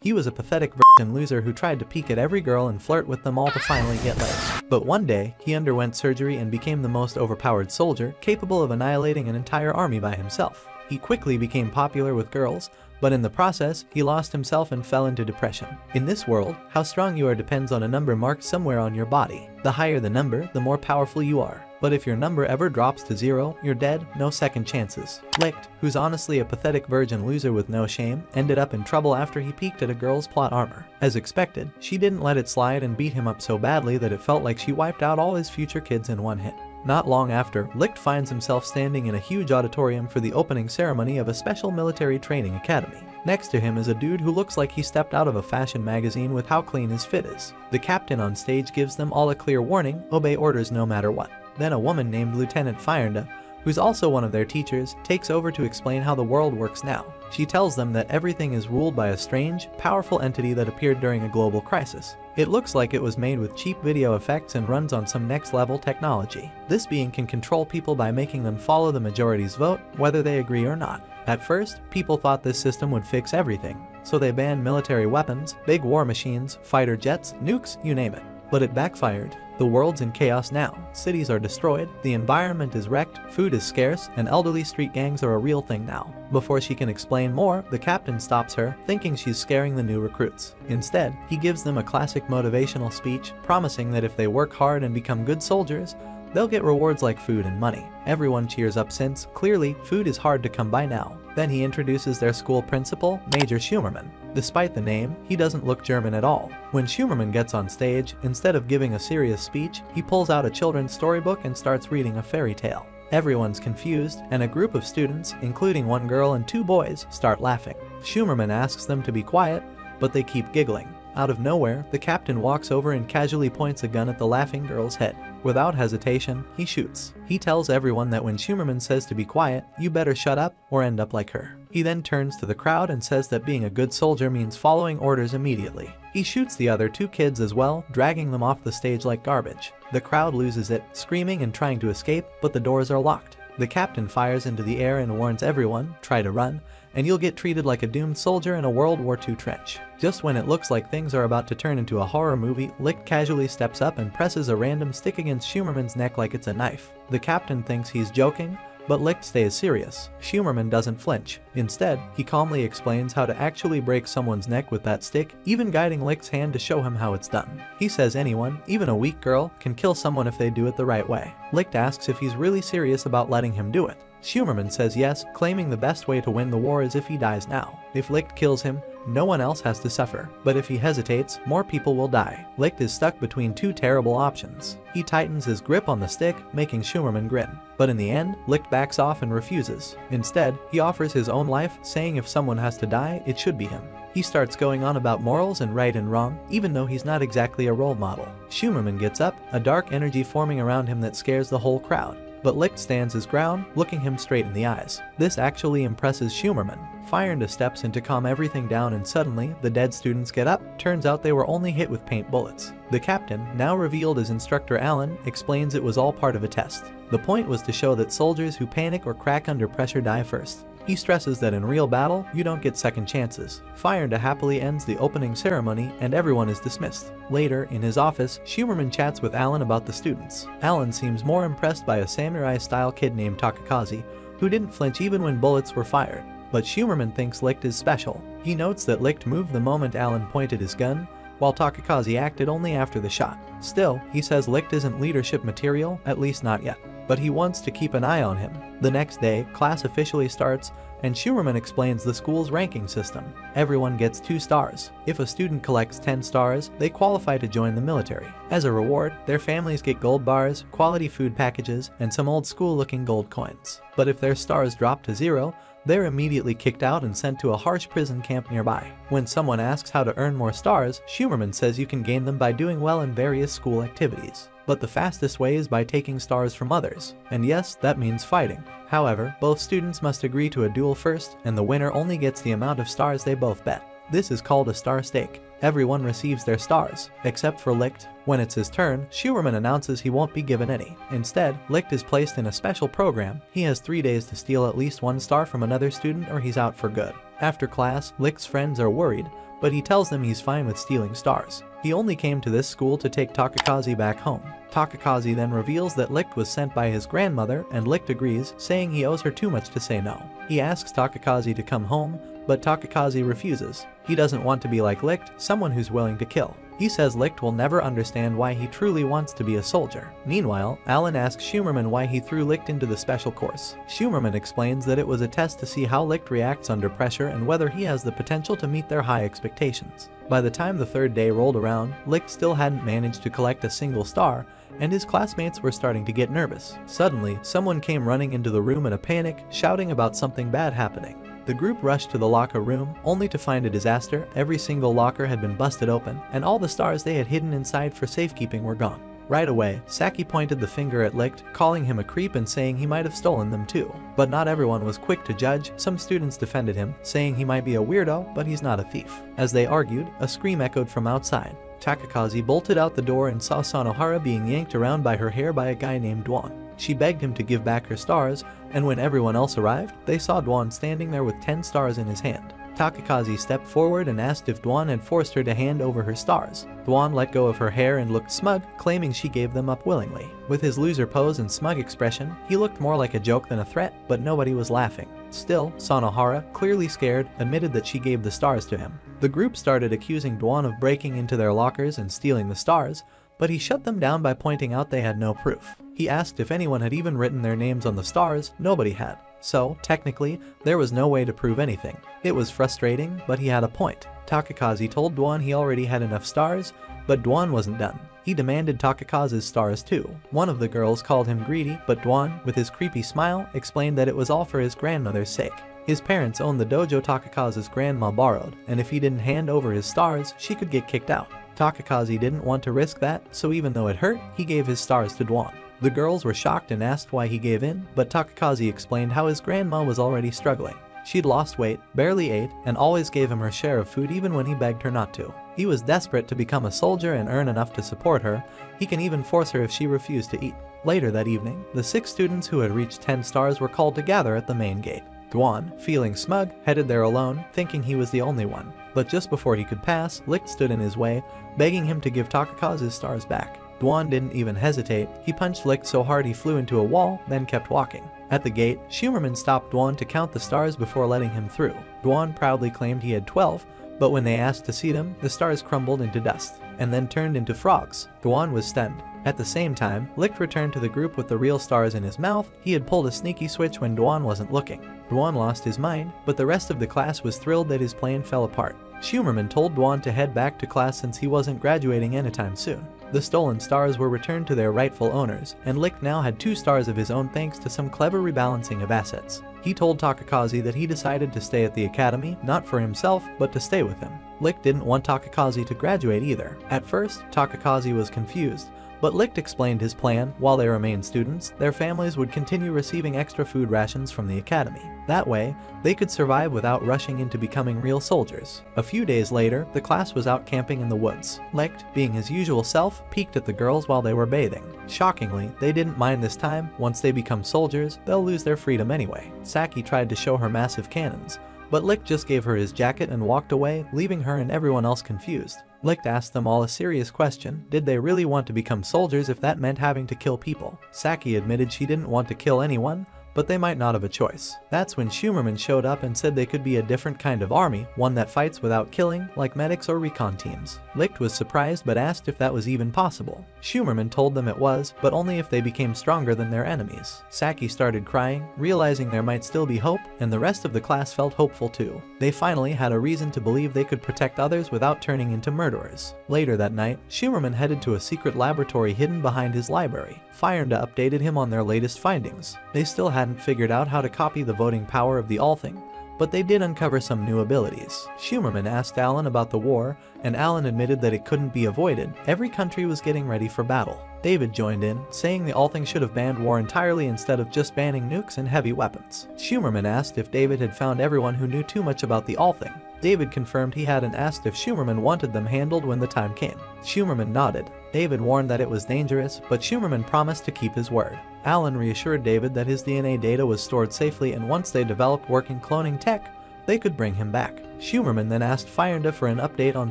He was a pathetic virgin loser who tried to peek at every girl and flirt with them all to finally get laid. But one day, he underwent surgery and became the most overpowered soldier, capable of annihilating an entire army by himself. He quickly became popular with girls, but in the process, he lost himself and fell into depression. In this world, how strong you are depends on a number marked somewhere on your body. The higher the number, the more powerful you are. But if your number ever drops to 0, you're dead, no second chances. Licht, who's honestly a pathetic virgin loser with no shame, ended up in trouble after he peeked at a girl's plot armor. As expected, she didn't let it slide and beat him up so badly that it felt like she wiped out all his future kids in one hit. Not long after, Licht finds himself standing in a huge auditorium for the opening ceremony of a special military training academy. Next to him is a dude who looks like he stepped out of a fashion magazine with how clean his fit is. The captain on stage gives them all a clear warning: obey orders no matter what. Then a woman named Lieutenant Hina, who's also one of their teachers, takes over to explain how the world works now. She tells them that everything is ruled by a strange, powerful entity that appeared during a global crisis. It looks like it was made with cheap video effects and runs on some next-level technology. This being can control people by making them follow the majority's vote, whether they agree or not. At first, people thought this system would fix everything, so they banned military weapons, big war machines, fighter jets, nukes, you name it. But it backfired. The world's in chaos now. Cities are destroyed, the environment is wrecked, food is scarce, and elderly street gangs are a real thing now. Before she can explain more, the captain stops her, thinking she's scaring the new recruits. Instead, he gives them a classic motivational speech, promising that if they work hard and become good soldiers, they'll get rewards like food and money. Everyone cheers up since, clearly, food is hard to come by now. Then he introduces their school principal, Major Schumerman. Despite the name, he doesn't look German at all. When Schumerman gets on stage, instead of giving a serious speech, he pulls out a children's storybook and starts reading a fairy tale. Everyone's confused, and a group of students, including one girl and 2 boys, start laughing. Schumerman asks them to be quiet, but they keep giggling. Out of nowhere, the captain walks over and casually points a gun at the laughing girl's head. Without hesitation, he shoots. He tells everyone that when Schumerman says to be quiet, you better shut up or end up like her. He then turns to the crowd and says that being a good soldier means following orders immediately. He shoots the other 2 kids as well, dragging them off the stage like garbage. The crowd loses it, screaming and trying to escape, but the doors are locked. The captain fires into the air and warns everyone, try to run, and you'll get treated like a doomed soldier in a World War II trench. Just when it looks like things are about to turn into a horror movie, Licht casually steps up and presses a random stick against Schumerman's neck like it's a knife. The captain thinks he's joking, but Licht stays serious. Schumerman doesn't flinch. Instead, he calmly explains how to actually break someone's neck with that stick, even guiding Licht's hand to show him how it's done. He says anyone, even a weak girl, can kill someone if they do it the right way. Licht asks if he's really serious about letting him do it. Schumerman says yes, claiming the best way to win the war is if he dies now. If Licht kills him, no one else has to suffer, but if he hesitates, more people will die. Licht is stuck between 2 terrible options. He tightens his grip on the stick, making Schumerman grin. But in the end, Licht backs off and refuses. Instead, he offers his own life, saying if someone has to die, it should be him. He starts going on about morals and right and wrong, even though he's not exactly a role model. Schumerman gets up, a dark energy forming around him that scares the whole crowd. But Licht stands his ground, looking him straight in the eyes. This actually impresses Schumerman. Hina steps in to calm everything down and suddenly, the dead students get up. Turns out they were only hit with paint bullets. The captain, now revealed as Instructor Allen, explains it was all part of a test. The point was to show that soldiers who panic or crack under pressure die first. He stresses that in real battle, you don't get second chances. Hina happily ends the opening ceremony and everyone is dismissed. Later, in his office, Schumerman chats with Allen about the students. Allen seems more impressed by a samurai-style kid named Takakazi, who didn't flinch even when bullets were fired. But Schumerman thinks Licht is special. He notes that Licht moved the moment Allen pointed his gun, while Takakazi acted only after the shot. Still, he says Licht isn't leadership material, at least not yet. But he wants to keep an eye on him. The next day, class officially starts, and Schumerman explains the school's ranking system. Everyone gets 2 stars. If a student collects 10 stars, they qualify to join the military. As a reward, their families get gold bars, quality food packages, and some old school-looking gold coins. But if their stars drop to 0, they're immediately kicked out and sent to a harsh prison camp nearby. When someone asks how to earn more stars, Schumerman says you can gain them by doing well in various school activities. But the fastest way is by taking stars from others. And yes, that means fighting. However, both students must agree to a duel first, and the winner only gets the amount of stars they both bet. This is called a star stake. Everyone receives their stars, except for Licht. When it's his turn, Schumerman announces he won't be given any. Instead, Licht is placed in a special program. He has 3 days to steal at least 1 star from another student or he's out for good. After class, Licht's friends are worried, but he tells them he's fine with stealing stars. He only came to this school to take Takakazi back home. Takakazi then reveals that Licht was sent by his grandmother, and Licht agrees, saying he owes her too much to say no. He asks Takakazi to come home, but Takakazi refuses. He doesn't want to be like Licht, someone who's willing to kill. He says Licht will never understand why he truly wants to be a soldier. Meanwhile, Alan asks Schumerman why he threw Licht into the special course. Schumerman explains that it was a test to see how Licht reacts under pressure and whether he has the potential to meet their high expectations. By the time the third day rolled around, Licht still hadn't managed to collect a single star, and his classmates were starting to get nervous. Suddenly, someone came running into the room in a panic, shouting about something bad happening. The group rushed to the locker room, only to find a disaster. Every single locker had been busted open, and all the stars they had hidden inside for safekeeping were gone. Right away, Saki pointed the finger at Licht, calling him a creep and saying he might have stolen them too. But not everyone was quick to judge. Some students defended him, saying he might be a weirdo, but he's not a thief. As they argued, a scream echoed from outside. Takakazi bolted out the door and saw Sanohara being yanked around by her hair by a guy named Dwan. She begged him to give back her stars, and when everyone else arrived, they saw Dwan standing there with 10 stars in his hand. Takakazi stepped forward and asked if Dwan had forced her to hand over her stars. Dwan let go of her hair and looked smug, claiming she gave them up willingly. With his loser pose and smug expression, he looked more like a joke than a threat, but nobody was laughing. Still, Sanohara, clearly scared, admitted that she gave the stars to him. The group started accusing Dwan of breaking into their lockers and stealing the stars, but he shut them down by pointing out they had no proof. He asked if anyone had even written their names on the stars. Nobody had. So, technically, there was no way to prove anything. It was frustrating, but he had a point. Takakazi told Dwan he already had enough stars, but Dwan wasn't done. He demanded Takakazi's stars too. One of the girls called him greedy, but Dwan, with his creepy smile, explained that it was all for his grandmother's sake. His parents owned the dojo Takakazi's grandma borrowed, and if he didn't hand over his stars, she could get kicked out. Takakazi didn't want to risk that, so even though it hurt, he gave his stars to Dwan. The girls were shocked and asked why he gave in, but Takakazi explained how his grandma was already struggling. She'd lost weight, barely ate, and always gave him her share of food even when he begged her not to. He was desperate to become a soldier and earn enough to support her. He can even force her if she refused to eat. Later that evening, the 6 students who had reached 10 stars were called to gather at the main gate. Dwan, feeling smug, headed there alone, thinking he was the only one. But just before he could pass, Licht stood in his way, begging him to give Takakazi's stars back. Dwan didn't even hesitate. He punched Licht so hard he flew into a wall, then kept walking. At the gate, Schumerman stopped Dwan to count the stars before letting him through. Dwan proudly claimed he had 12, but when they asked to see them, the stars crumbled into dust, and then turned into frogs. Dwan was stunned. At the same time, Licht returned to the group with the real stars in his mouth. He had pulled a sneaky switch when Dwan wasn't looking. Dwan lost his mind, but the rest of the class was thrilled that his plan fell apart. Schumerman told Dwan to head back to class since he wasn't graduating anytime soon. The stolen stars were returned to their rightful owners, and Licht now had 2 stars of his own thanks to some clever rebalancing of assets. He told Takakazi that he decided to stay at the academy, not for himself, but to stay with him. Licht didn't want Takakazi to graduate either. At first, Takakazi was confused, but Licht explained his plan. While they remained students, their families would continue receiving extra food rations from the academy. That way, they could survive without rushing into becoming real soldiers. A few days later, the class was out camping in the woods. Licht, being his usual self, peeked at the girls while they were bathing. Shockingly, they didn't mind this time. Once they become soldiers, they'll lose their freedom anyway. Saki tried to show her massive cannons, but Licht just gave her his jacket and walked away, leaving her and everyone else confused. Licht asked them all a serious question. Did they really want to become soldiers if that meant having to kill people? Saki admitted she didn't want to kill anyone, but they might not have a choice. That's when Schumerman showed up and said they could be a different kind of army, one that fights without killing, like medics or recon teams. Licht was surprised but asked if that was even possible. Schumerman told them it was, but only if they became stronger than their enemies. Saki started crying, realizing there might still be hope, and the rest of the class felt hopeful too. They finally had a reason to believe they could protect others without turning into murderers. Later that night, Schumerman headed to a secret laboratory hidden behind his library. Fyrnda updated him on their latest findings. They still hadn't figured out how to copy the voting power of the All-Thing, but they did uncover some new abilities. Schumerman asked Alan about the war, and Alan admitted that it couldn't be avoided. Every country was getting ready for battle. David joined in, saying the All-Thing should have banned war entirely instead of just banning nukes and heavy weapons. Schumerman asked if David had found everyone who knew too much about the All-Thing. David confirmed he had and asked if Schumerman wanted them handled when the time came. Schumerman nodded. David warned that it was dangerous, but Schumerman promised to keep his word. Alan reassured David that his DNA data was stored safely, and once they developed working cloning tech, they could bring him back. Schumerman then asked Fyrnda for an update on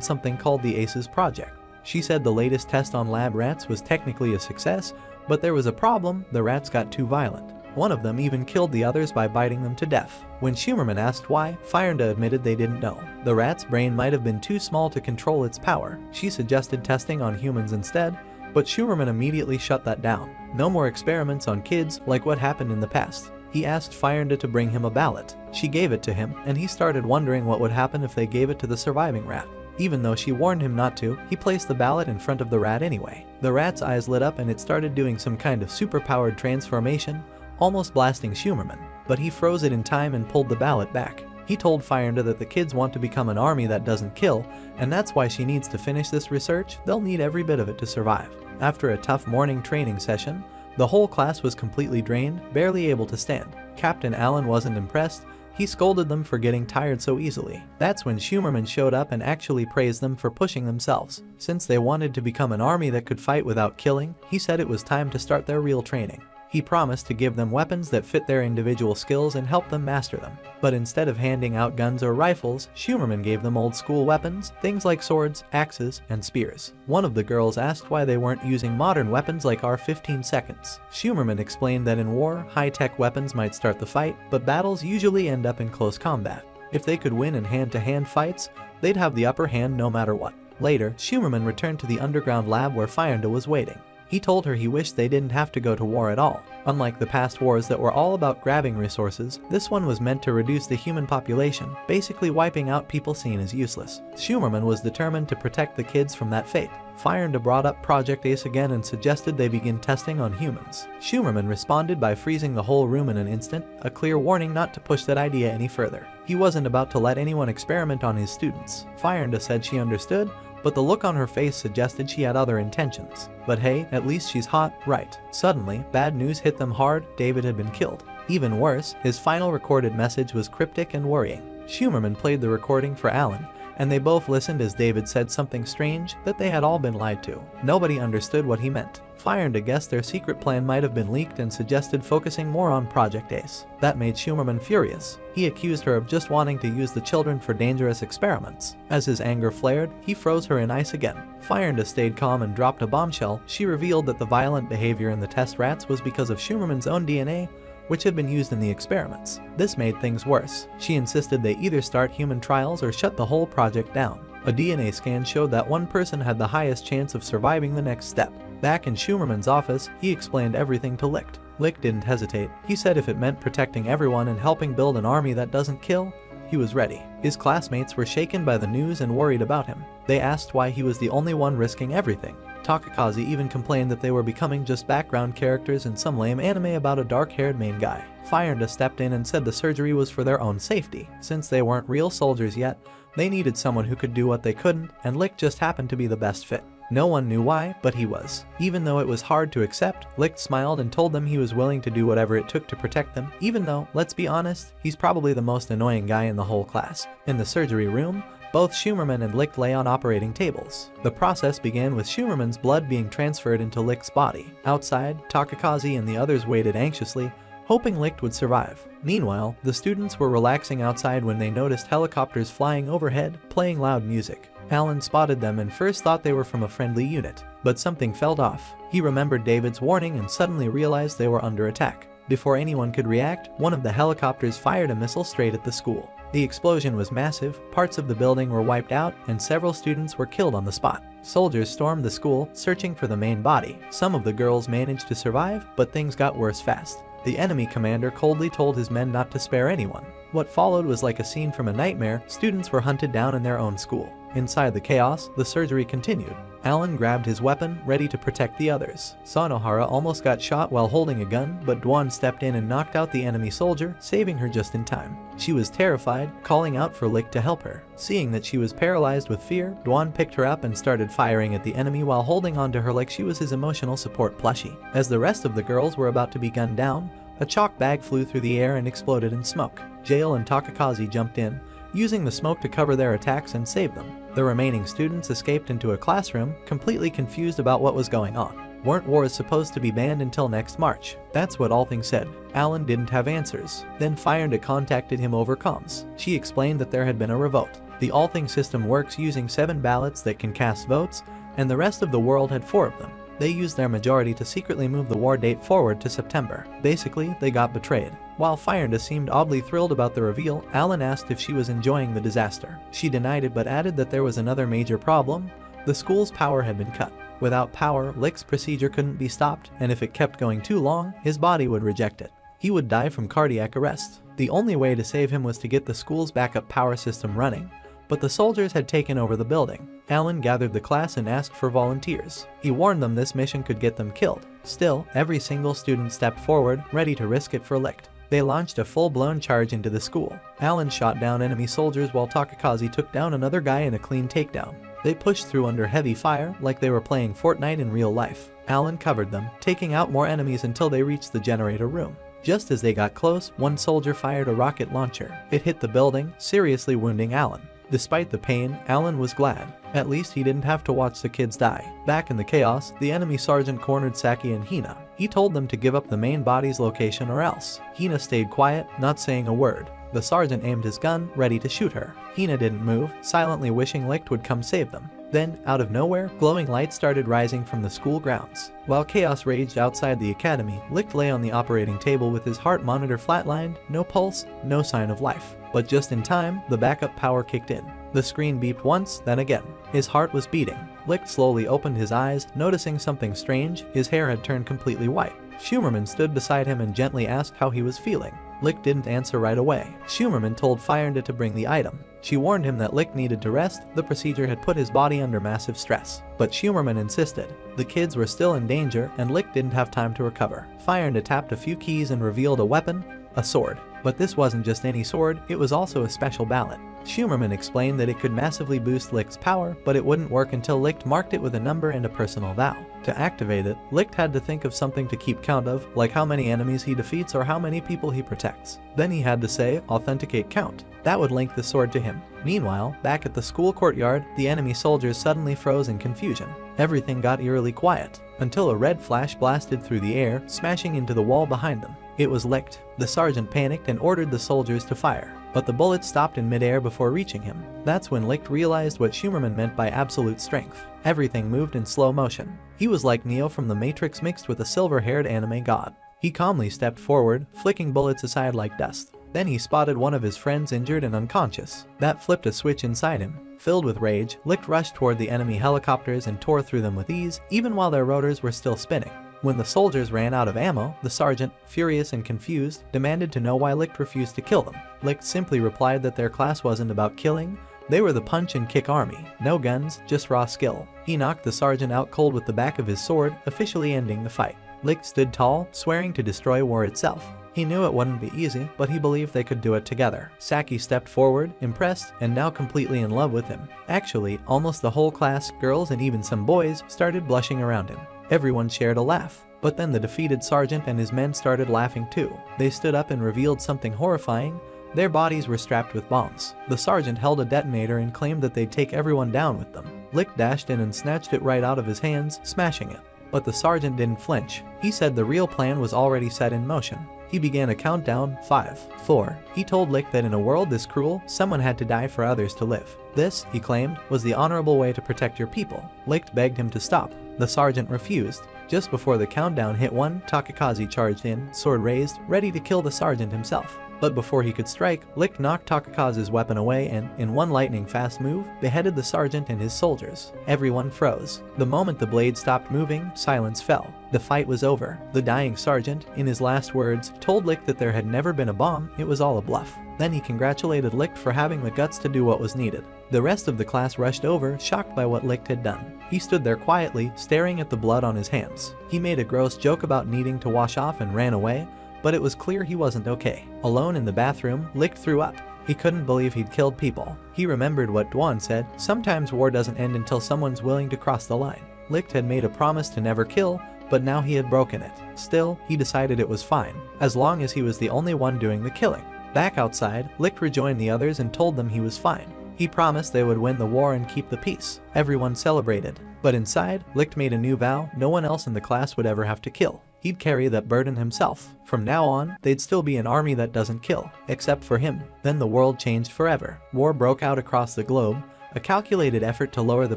something called the ACES project. She said the latest test on lab rats was technically a success, but there was a problem: the rats got too violent. One of them even killed the others by biting them to death. When Schumerman asked why, Fyrnda admitted they didn't know. The rat's brain might have been too small to control its power. She suggested testing on humans instead, but Schumerman immediately shut that down. No more experiments on kids like what happened in the past. He asked Fyrnda to bring him a ballot. She gave it to him, and he started wondering what would happen if they gave it to the surviving rat. Even though she warned him not to, he placed the ballot in front of the rat anyway. The rat's eyes lit up and it started doing some kind of superpowered transformation, almost blasting Schumerman, but he froze it in time and pulled the ballot back. He told Fyrnda that the kids want to become an army that doesn't kill, and that's why she needs to finish this research. They'll need every bit of it to survive. After a tough morning training session, the whole class was completely drained, barely able to stand. Captain Allen wasn't impressed. He scolded them for getting tired so easily. That's when Schumerman showed up and actually praised them for pushing themselves. Since they wanted to become an army that could fight without killing, he said it was time to start their real training. He promised to give them weapons that fit their individual skills and help them master them. But instead of handing out guns or rifles, Schumerman gave them old school weapons, things like swords, axes, and spears. One of the girls asked why they weren't using modern weapons like R-15 seconds. Schumerman explained that in war, high-tech weapons might start the fight, but battles usually end up in close combat. If they could win in hand-to-hand fights, they'd have the upper hand no matter what. Later, Schumerman returned to the underground lab where Fyrnda was waiting. He told her he wished they didn't have to go to war at all. Unlike the past wars that were all about grabbing resources, this one was meant to reduce the human population, basically wiping out people seen as useless. Schumerman was determined to protect the kids from that fate. Fyrnda brought up Project ACE again and suggested they begin testing on humans. Schumerman responded by freezing the whole room in an instant, a clear warning not to push that idea any further. He wasn't about to let anyone experiment on his students. Fyrnda said she understood, but the look on her face suggested she had other intentions. But hey, at least she's hot, right? Suddenly, bad news hit them hard: David had been killed. Even worse, his final recorded message was cryptic and worrying. Schumerman played the recording for Allen, and they both listened as David said something strange, that they had all been lied to. Nobody understood what he meant. Fyrnda guessed their secret plan might have been leaked and suggested focusing more on Project ACE. That made Schumerman furious. He accused her of just wanting to use the children for dangerous experiments. As his anger flared, he froze her in ice again. Fyrnda stayed calm and dropped a bombshell. She revealed that the violent behavior in the test rats was because of Schumerman's own DNA, which had been used in the experiments. This made things worse. She insisted they either start human trials or shut the whole project down. A DNA scan showed that one person had the highest chance of surviving the next step. Back in Schumerman's office, he explained everything to Licht. Licht didn't hesitate. He said if it meant protecting everyone and helping build an army that doesn't kill, he was ready. His classmates were shaken by the news and worried about him. They asked why he was the only one risking everything. Takakaze even complained that they were becoming just background characters in some lame anime about a dark-haired main guy. Fyrnda stepped in and said the surgery was for their own safety. Since they weren't real soldiers yet, they needed someone who could do what they couldn't, and Licht just happened to be the best fit. No one knew why, but he was. Even though it was hard to accept, Licht smiled and told them he was willing to do whatever it took to protect them, even though, let's be honest, he's probably the most annoying guy in the whole class. In the surgery room, both Schumerman and Licht lay on operating tables. The process began with Schumerman's blood being transferred into Licht's body. Outside, Takakaze and the others waited anxiously, hoping Licht would survive. Meanwhile, the students were relaxing outside when they noticed helicopters flying overhead, playing loud music. Allen spotted them and first thought they were from a friendly unit, but something felt off. He remembered David's warning and suddenly realized they were under attack. Before anyone could react, one of the helicopters fired a missile straight at the school. The explosion was massive, parts of the building were wiped out, and several students were killed on the spot. Soldiers stormed the school, searching for the main body. Some of the girls managed to survive, but things got worse fast. The enemy commander coldly told his men not to spare anyone. What followed was like a scene from a nightmare. Students were hunted down in their own school. Inside the chaos, the surgery continued. Allen grabbed his weapon, ready to protect the others. Sanohara almost got shot while holding a gun, but Dwan stepped in and knocked out the enemy soldier, saving her just in time. She was terrified, calling out for Licht to help her. Seeing that she was paralyzed with fear, Dwan picked her up and started firing at the enemy while holding onto her like she was his emotional support plushie. As the rest of the girls were about to be gunned down, a chalk bag flew through the air and exploded in smoke. Jail and Takakaze jumped in, using the smoke to cover their attacks and save them. The remaining students escaped into a classroom, completely confused about what was going on. Weren't wars supposed to be banned until next March? That's what Althing said. Alan didn't have answers. Then Fyrnda contacted him over comms. She explained that there had been a revolt. The Althing system works using 7 ballots that can cast votes, and the rest of the world had 4 of them. They used their majority to secretly move the war date forward to September. Basically, they got betrayed. While Fyrnda seemed oddly thrilled about the reveal, Alan asked if she was enjoying the disaster. She denied it but added that there was another major problem. The school's power had been cut. Without power, Licht's procedure couldn't be stopped, and if it kept going too long, his body would reject it. He would die from cardiac arrest. The only way to save him was to get the school's backup power system running, but the soldiers had taken over the building. Alan gathered the class and asked for volunteers. He warned them this mission could get them killed. Still, every single student stepped forward, ready to risk it for Licht. They launched a full-blown charge into the school. Alan shot down enemy soldiers while Takakaze took down another guy in a clean takedown. They pushed through under heavy fire like they were playing Fortnite in real life. Alan covered them, taking out more enemies until they reached the generator room. Just as they got close, one soldier fired a rocket launcher. It hit the building, seriously wounding Alan. Despite the pain, Alan was glad. At least he didn't have to watch the kids die. Back in the chaos, the enemy sergeant cornered Saki and Hina. He told them to give up the main body's location or else. Hina stayed quiet, not saying a word. The sergeant aimed his gun, ready to shoot her. Hina didn't move, silently wishing Licht would come save them. Then, out of nowhere, glowing lights started rising from the school grounds. While chaos raged outside the academy, Licht lay on the operating table with his heart monitor flatlined, no pulse, no sign of life. But just in time, the backup power kicked in. The screen beeped once, then again. His heart was beating. Licht slowly opened his eyes, noticing something strange. His hair had turned completely white. Schumerman stood beside him and gently asked how he was feeling. Licht didn't answer right away. Schumerman told Fyrnda to bring the item. She warned him that Licht needed to rest. The procedure had put his body under massive stress. But Schumerman insisted. The kids were still in danger, and Licht didn't have time to recover. Fyrnda tapped a few keys and revealed a weapon, a sword. But this wasn't just any sword, it was also a special ballot. Schumerman explained that it could massively boost Licht's power, but it wouldn't work until Licht marked it with a number and a personal vow. To activate it, Licht had to think of something to keep count of, like how many enemies he defeats or how many people he protects. Then he had to say, authenticate count. That would link the sword to him. Meanwhile, back at the school courtyard, the enemy soldiers suddenly froze in confusion. Everything got eerily quiet, until a red flash blasted through the air, smashing into the wall behind them. It was Licht. The sergeant panicked and ordered the soldiers to fire, but the bullets stopped in midair before reaching him. That's when Licht realized what Schumerman meant by absolute strength. Everything moved in slow motion. He was like Neo from the Matrix mixed with a silver-haired anime god. He calmly stepped forward, flicking bullets aside like dust. Then he spotted one of his friends injured and unconscious. That flipped a switch inside him. Filled with rage, Licht rushed toward the enemy helicopters and tore through them with ease, even while their rotors were still spinning. When the soldiers ran out of ammo, the sergeant, furious and confused, demanded to know why Licht refused to kill them. Licht simply replied that their class wasn't about killing. They were the punch and kick army. No guns, just raw skill. He knocked the sergeant out cold with the back of his sword, officially ending the fight. Licht stood tall, swearing to destroy war itself. He knew it wouldn't be easy, but he believed they could do it together. Saki stepped forward, impressed, and now completely in love with him. Actually, almost the whole class, girls and even some boys, started blushing around him. Everyone shared a laugh. But then the defeated sergeant and his men started laughing too. They stood up and revealed something horrifying. Their bodies were strapped with bombs. The sergeant held a detonator and claimed that they'd take everyone down with them. Licht dashed in and snatched it right out of his hands, smashing it. But the sergeant didn't flinch. He said the real plan was already set in motion. He began a countdown, 5, 4. He told Licht that in a world this cruel, someone had to die for others to live. This, he claimed, was the honorable way to protect your people. Licht begged him to stop. The sergeant refused. Just before the countdown hit 1, Takakaze charged in, sword raised, ready to kill the sergeant himself. But before he could strike, Licht knocked Takakaze's weapon away and, in one lightning-fast move, beheaded the sergeant and his soldiers. Everyone froze. The moment the blade stopped moving, silence fell. The fight was over. The dying sergeant, in his last words, told Licht that there had never been a bomb, it was all a bluff. Then he congratulated Licht for having the guts to do what was needed. The rest of the class rushed over, shocked by what Licht had done. He stood there quietly, staring at the blood on his hands. He made a gross joke about needing to wash off and ran away, but it was clear he wasn't okay. Alone in the bathroom, Licht threw up. He couldn't believe he'd killed people. He remembered what Dwan said, sometimes war doesn't end until someone's willing to cross the line. Licht had made a promise to never kill, but now he had broken it. Still, he decided it was fine, as long as he was the only one doing the killing. Back outside, Licht rejoined the others and told them he was fine. He promised they would win the war and keep the peace. Everyone celebrated. But inside, Licht made a new vow no one else in the class would ever have to kill. He'd carry that burden himself. From now on, they'd still be an army that doesn't kill, except for him. Then the world changed forever. War broke out across the globe, a calculated effort to lower the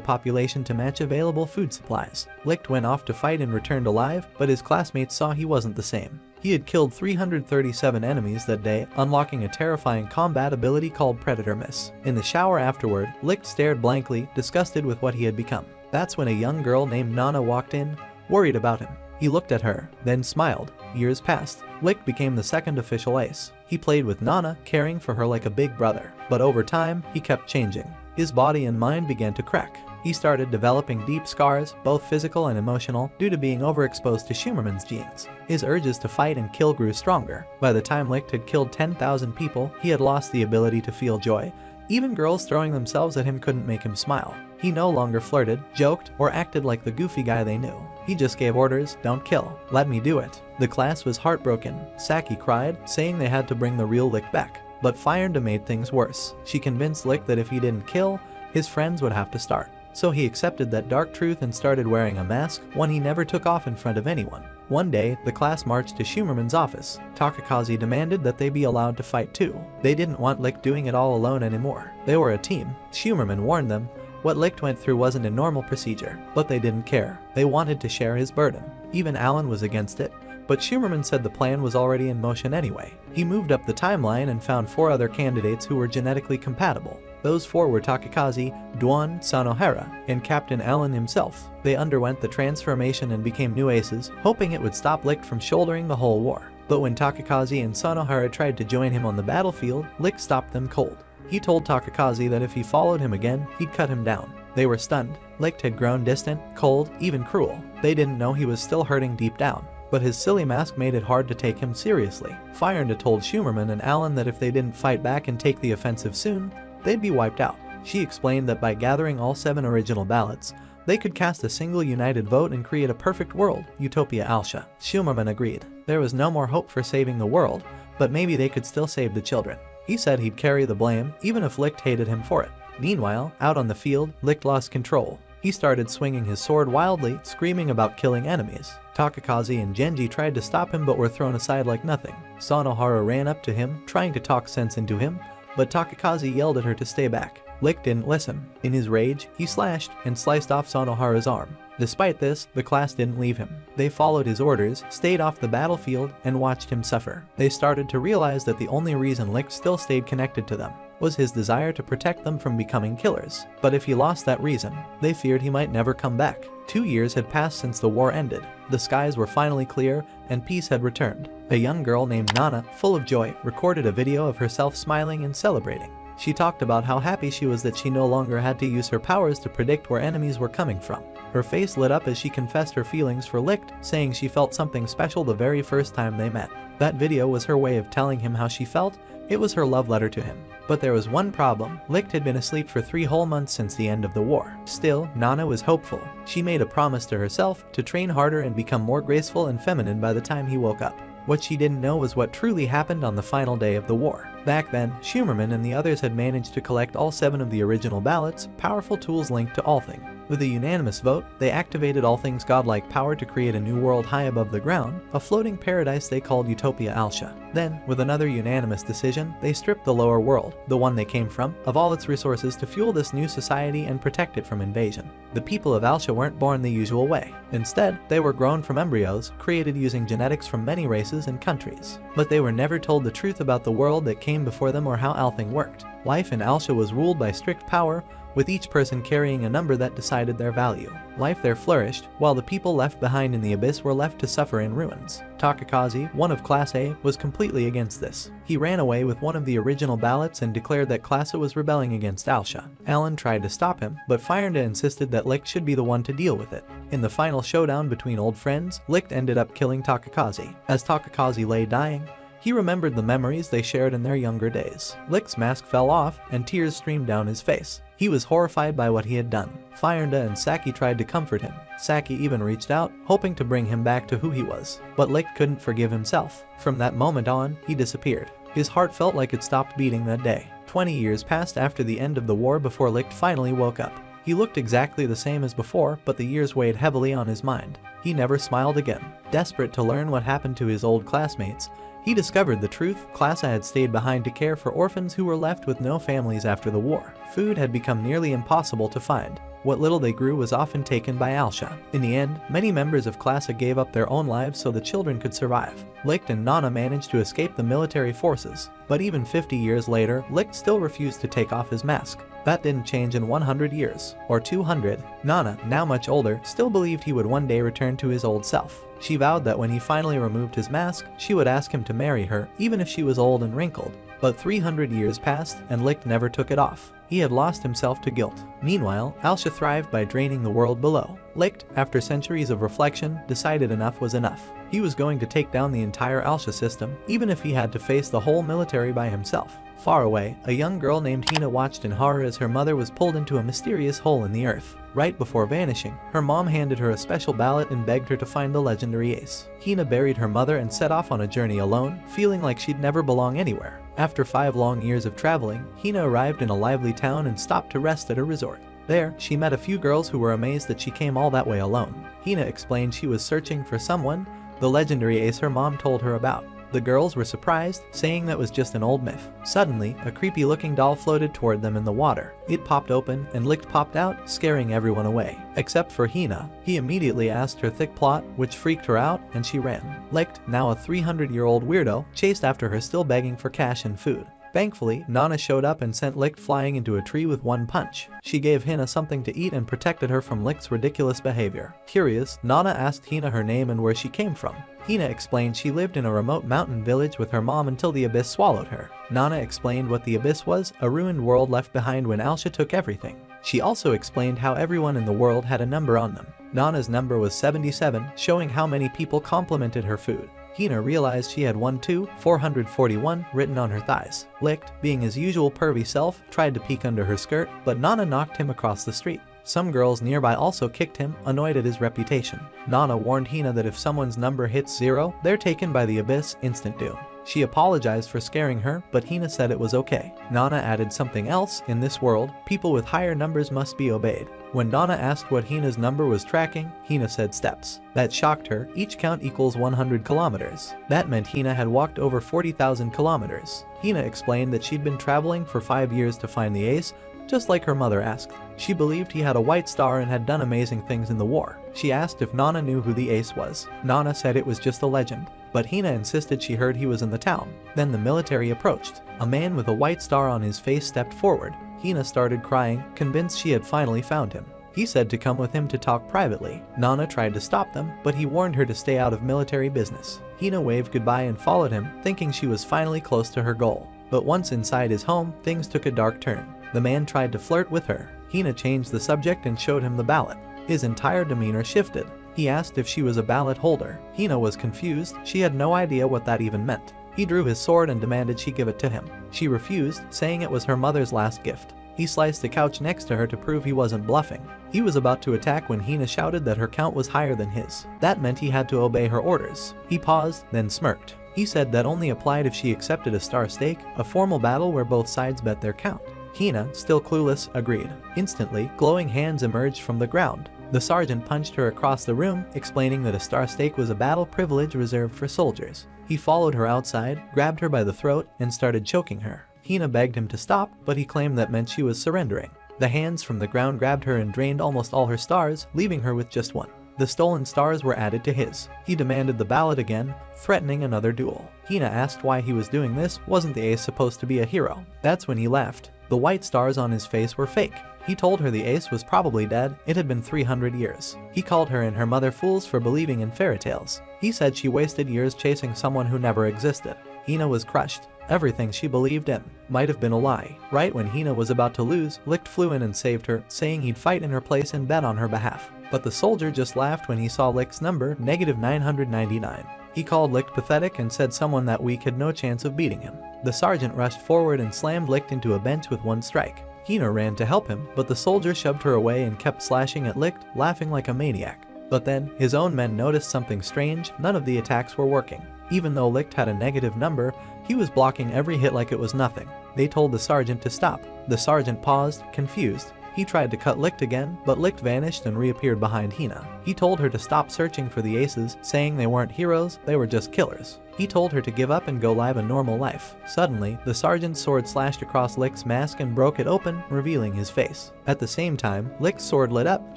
population to match available food supplies. Licht went off to fight and returned alive, but his classmates saw he wasn't the same. He had killed 337 enemies that day, unlocking a terrifying combat ability called Predator Miss. In the shower afterward, Licht stared blankly, disgusted with what he had become. That's when a young girl named Nana walked in, worried about him. He looked at her, then smiled. Years passed. Licht became the second official ace. He played with Nana, caring for her like a big brother. But over time, he kept changing. His body and mind began to crack. He started developing deep scars, both physical and emotional, due to being overexposed to Schumerman's genes. His urges to fight and kill grew stronger. By the time Licht had killed 10,000 people, he had lost the ability to feel joy. Even girls throwing themselves at him couldn't make him smile. He no longer flirted, joked, or acted like the goofy guy they knew. He just gave orders, don't kill, let me do it. The class was heartbroken. Saki cried, saying they had to bring the real Licht back. But Fyrnda made things worse. She convinced Licht that if he didn't kill, his friends would have to start. So he accepted that dark truth and started wearing a mask, one he never took off in front of anyone. One day, the class marched to Schumerman's office. Takakaze demanded that they be allowed to fight too. They didn't want Licht doing it all alone anymore. They were a team. Schumerman warned them. What Licht went through wasn't a normal procedure, but they didn't care. They wanted to share his burden. Even Alan was against it, but Schumerman said the plan was already in motion anyway. He moved up the timeline and found 4 other candidates who were genetically compatible. Those 4 were Takakaze, Duan, Sanohara, and Captain Alan himself. They underwent the transformation and became new aces, hoping it would stop Licht from shouldering the whole war. But when Takakaze and Sanohara tried to join him on the battlefield, Licht stopped them cold. He told Takakaze that if he followed him again, he'd cut him down. They were stunned. Licht had grown distant, cold, even cruel. They didn't know he was still hurting deep down. But his silly mask made it hard to take him seriously. Fyrnda told Schumerman and Alan that if they didn't fight back and take the offensive soon, they'd be wiped out. She explained that by gathering all 7 original ballots, they could cast a single united vote and create a perfect world, Utopia Alsha. Schumerman agreed. There was no more hope for saving the world, but maybe they could still save the children. He said he'd carry the blame, even if Licht hated him for it. Meanwhile, out on the field, Licht lost control. He started swinging his sword wildly, screaming about killing enemies. Takakaze and Genji tried to stop him but were thrown aside like nothing. Sanohara ran up to him, trying to talk sense into him, but Takakaze yelled at her to stay back. Licht didn't listen. In his rage, he slashed and sliced off Sanohara's arm. Despite this, the class didn't leave him. They followed his orders, stayed off the battlefield, and watched him suffer. They started to realize that the only reason Licht still stayed connected to them was his desire to protect them from becoming killers. But if he lost that reason, they feared he might never come back. 2 years had passed since the war ended. The skies were finally clear, and peace had returned. A young girl named Nana, full of joy, recorded a video of herself smiling and celebrating. She talked about how happy she was that she no longer had to use her powers to predict where enemies were coming from. Her face lit up as she confessed her feelings for Licht, saying she felt something special the very first time they met. That video was her way of telling him how she felt. It was her love letter to him. But there was one problem. Licht had been asleep for 3 whole months since the end of the war. Still, Nana was hopeful. She made a promise to herself to train harder and become more graceful and feminine by the time he woke up. What she didn't know was what truly happened on the final day of the war. Back then, Schumerman and the others had managed to collect all 7 of the original ballots, powerful tools linked to Allthing. With a unanimous vote, they activated Allthing's godlike power to create a new world high above the ground, a floating paradise they called Utopia Alsha. Then, with another unanimous decision, they stripped the lower world, the one they came from, of all its resources to fuel this new society and protect it from invasion. The people of Alsha weren't born the usual way. Instead, they were grown from embryos, created using genetics from many races and countries. But they were never told the truth about the world that came before them or how Allthing worked. Life in Alsha was ruled by strict power, with each person carrying a number that decided their value. Life there flourished, while the people left behind in the abyss were left to suffer in ruins. Takakaze, one of Class A, was completely against this. He ran away with one of the original ballots and declared that Class A was rebelling against Alsha. Alan tried to stop him, but Fyrnda insisted that Licht should be the one to deal with it. In the final showdown between old friends, Licht ended up killing Takakaze. As Takakaze lay dying, he remembered the memories they shared in their younger days. Licht's mask fell off, and tears streamed down his face. He was horrified by what he had done. Fyrnda and Saki tried to comfort him. Saki even reached out, hoping to bring him back to who he was. But Licht couldn't forgive himself. From that moment on, he disappeared. His heart felt like it stopped beating that day. 20 years passed after the end of the war before Licht finally woke up. He looked exactly the same as before, but the years weighed heavily on his mind. He never smiled again. Desperate to learn what happened to his old classmates, he discovered the truth. Klasa had stayed behind to care for orphans who were left with no families after the war. Food had become nearly impossible to find. What little they grew was often taken by Alsha. In the end, many members of Klasa gave up their own lives so the children could survive. Licht and Nana managed to escape the military forces, but even 50 years later, Licht still refused to take off his mask. That didn't change in 100 years, or 200. Nana, now much older, still believed he would one day return to his old self. She vowed that when he finally removed his mask, she would ask him to marry her, even if she was old and wrinkled. But 300 years passed, and Licht never took it off. He had lost himself to guilt. Meanwhile, Alsha thrived by draining the world below. Licht, after centuries of reflection, decided enough was enough. He was going to take down the entire Alsha system, even if he had to face the whole military by himself. Far away, a young girl named Hina watched in horror as her mother was pulled into a mysterious hole in the earth. Right before vanishing, her mom handed her a special ballot and begged her to find the legendary ace. Hina buried her mother and set off on a journey alone, feeling like she'd never belong anywhere. After 5 long years of traveling, Hina arrived in a lively town and stopped to rest at a resort. There, she met a few girls who were amazed that she came all that way alone. Hina explained she was searching for someone, the legendary ace her mom told her about. The girls were surprised, saying that was just an old myth. Suddenly, a creepy-looking doll floated toward them in the water. It popped open, and Licht popped out, scaring everyone away. Except for Hina. He immediately asked her thick plot, which freaked her out, and she ran. Licht, now a 300-year-old weirdo, chased after her, still begging for cash and food. Thankfully, Nana showed up and sent Licht flying into a tree with one punch. She gave Hina something to eat and protected her from Licht's ridiculous behavior. Curious, Nana asked Hina her name and where she came from. Hina explained she lived in a remote mountain village with her mom until the abyss swallowed her. Nana explained what the abyss was, a ruined world left behind when Alsha took everything. She also explained how everyone in the world had a number on them. Nana's number was 77, showing how many people complimented her food. Hina realized she had 441 written on her thighs. Licht, being his usual pervy self, tried to peek under her skirt, but Nana knocked him across the street. Some girls nearby also kicked him, annoyed at his reputation. Nana warned Hina that if someone's number hits 0, they're taken by the abyss, instant doom. She apologized for scaring her, but Hina said it was okay. Nana added something else: in this world, people with higher numbers must be obeyed. When Nana asked what Hina's number was tracking, Hina said steps. That shocked her. Each count equals 100 kilometers. That meant Hina had walked over 40,000 kilometers. Hina explained that she'd been traveling for 5 years to find the ace, just like her mother asked. She believed he had a white star and had done amazing things in the war. She asked if Nana knew who the ace was. Nana said it was just a legend, but Hina insisted she heard he was in the town. Then the military approached. A man with a white star on his face stepped forward. Hina started crying, convinced she had finally found him. He said to come with him to talk privately. Nana tried to stop them, but he warned her to stay out of military business. Hina waved goodbye and followed him, thinking she was finally close to her goal. But once inside his home, things took a dark turn. The man tried to flirt with her. Hina changed the subject and showed him the ballot. His entire demeanor shifted. He asked if she was a ballot holder. Hina was confused. She had no idea what that even meant. He drew his sword and demanded she give it to him. She refused, saying it was her mother's last gift. He sliced the couch next to her to prove he wasn't bluffing. He was about to attack when Hina shouted that her count was higher than his. That meant he had to obey her orders. He paused, then smirked. He said that only applied if she accepted a star stake, a formal battle where both sides bet their count. Hina, still clueless, agreed. Instantly, glowing hands emerged from the ground. The sergeant punched her across the room, explaining that a star stake was a battle privilege reserved for soldiers. He followed her outside, grabbed her by the throat, and started choking her. Hina begged him to stop, but he claimed that meant she was surrendering. The hands from the ground grabbed her and drained almost all her stars, leaving her with just one. The stolen stars were added to his. He demanded the ballot again, threatening another duel. Hina asked why he was doing this. Wasn't the ace supposed to be a hero? That's when he laughed. The white stars on his face were fake. He told her the ace was probably dead. It had been 300 years. He called her and her mother fools for believing in fairy tales. He said she wasted years chasing someone who never existed. Hina was crushed. Everything she believed in might have been a lie. Right when Hina was about to lose, Licht flew in and saved her, saying he'd fight in her place and bet on her behalf. But the soldier just laughed when he saw Licht's number, -999. He called Licht pathetic and said someone that weak had no chance of beating him. The sergeant rushed forward and slammed Licht into a bench with one strike. Hina ran to help him, but the soldier shoved her away and kept slashing at Licht, laughing like a maniac. But then, his own men noticed something strange. None of the attacks were working. Even though Licht had a negative number, he was blocking every hit like it was nothing. They told the sergeant to stop. The sergeant paused, confused. He tried to cut Licht again, but Licht vanished and reappeared behind Hina. He told her to stop searching for the aces, saying they weren't heroes, they were just killers. He told her to give up and go live a normal life. Suddenly, the sergeant's sword slashed across Licht's mask and broke it open, revealing his face. At the same time, Licht's sword lit up,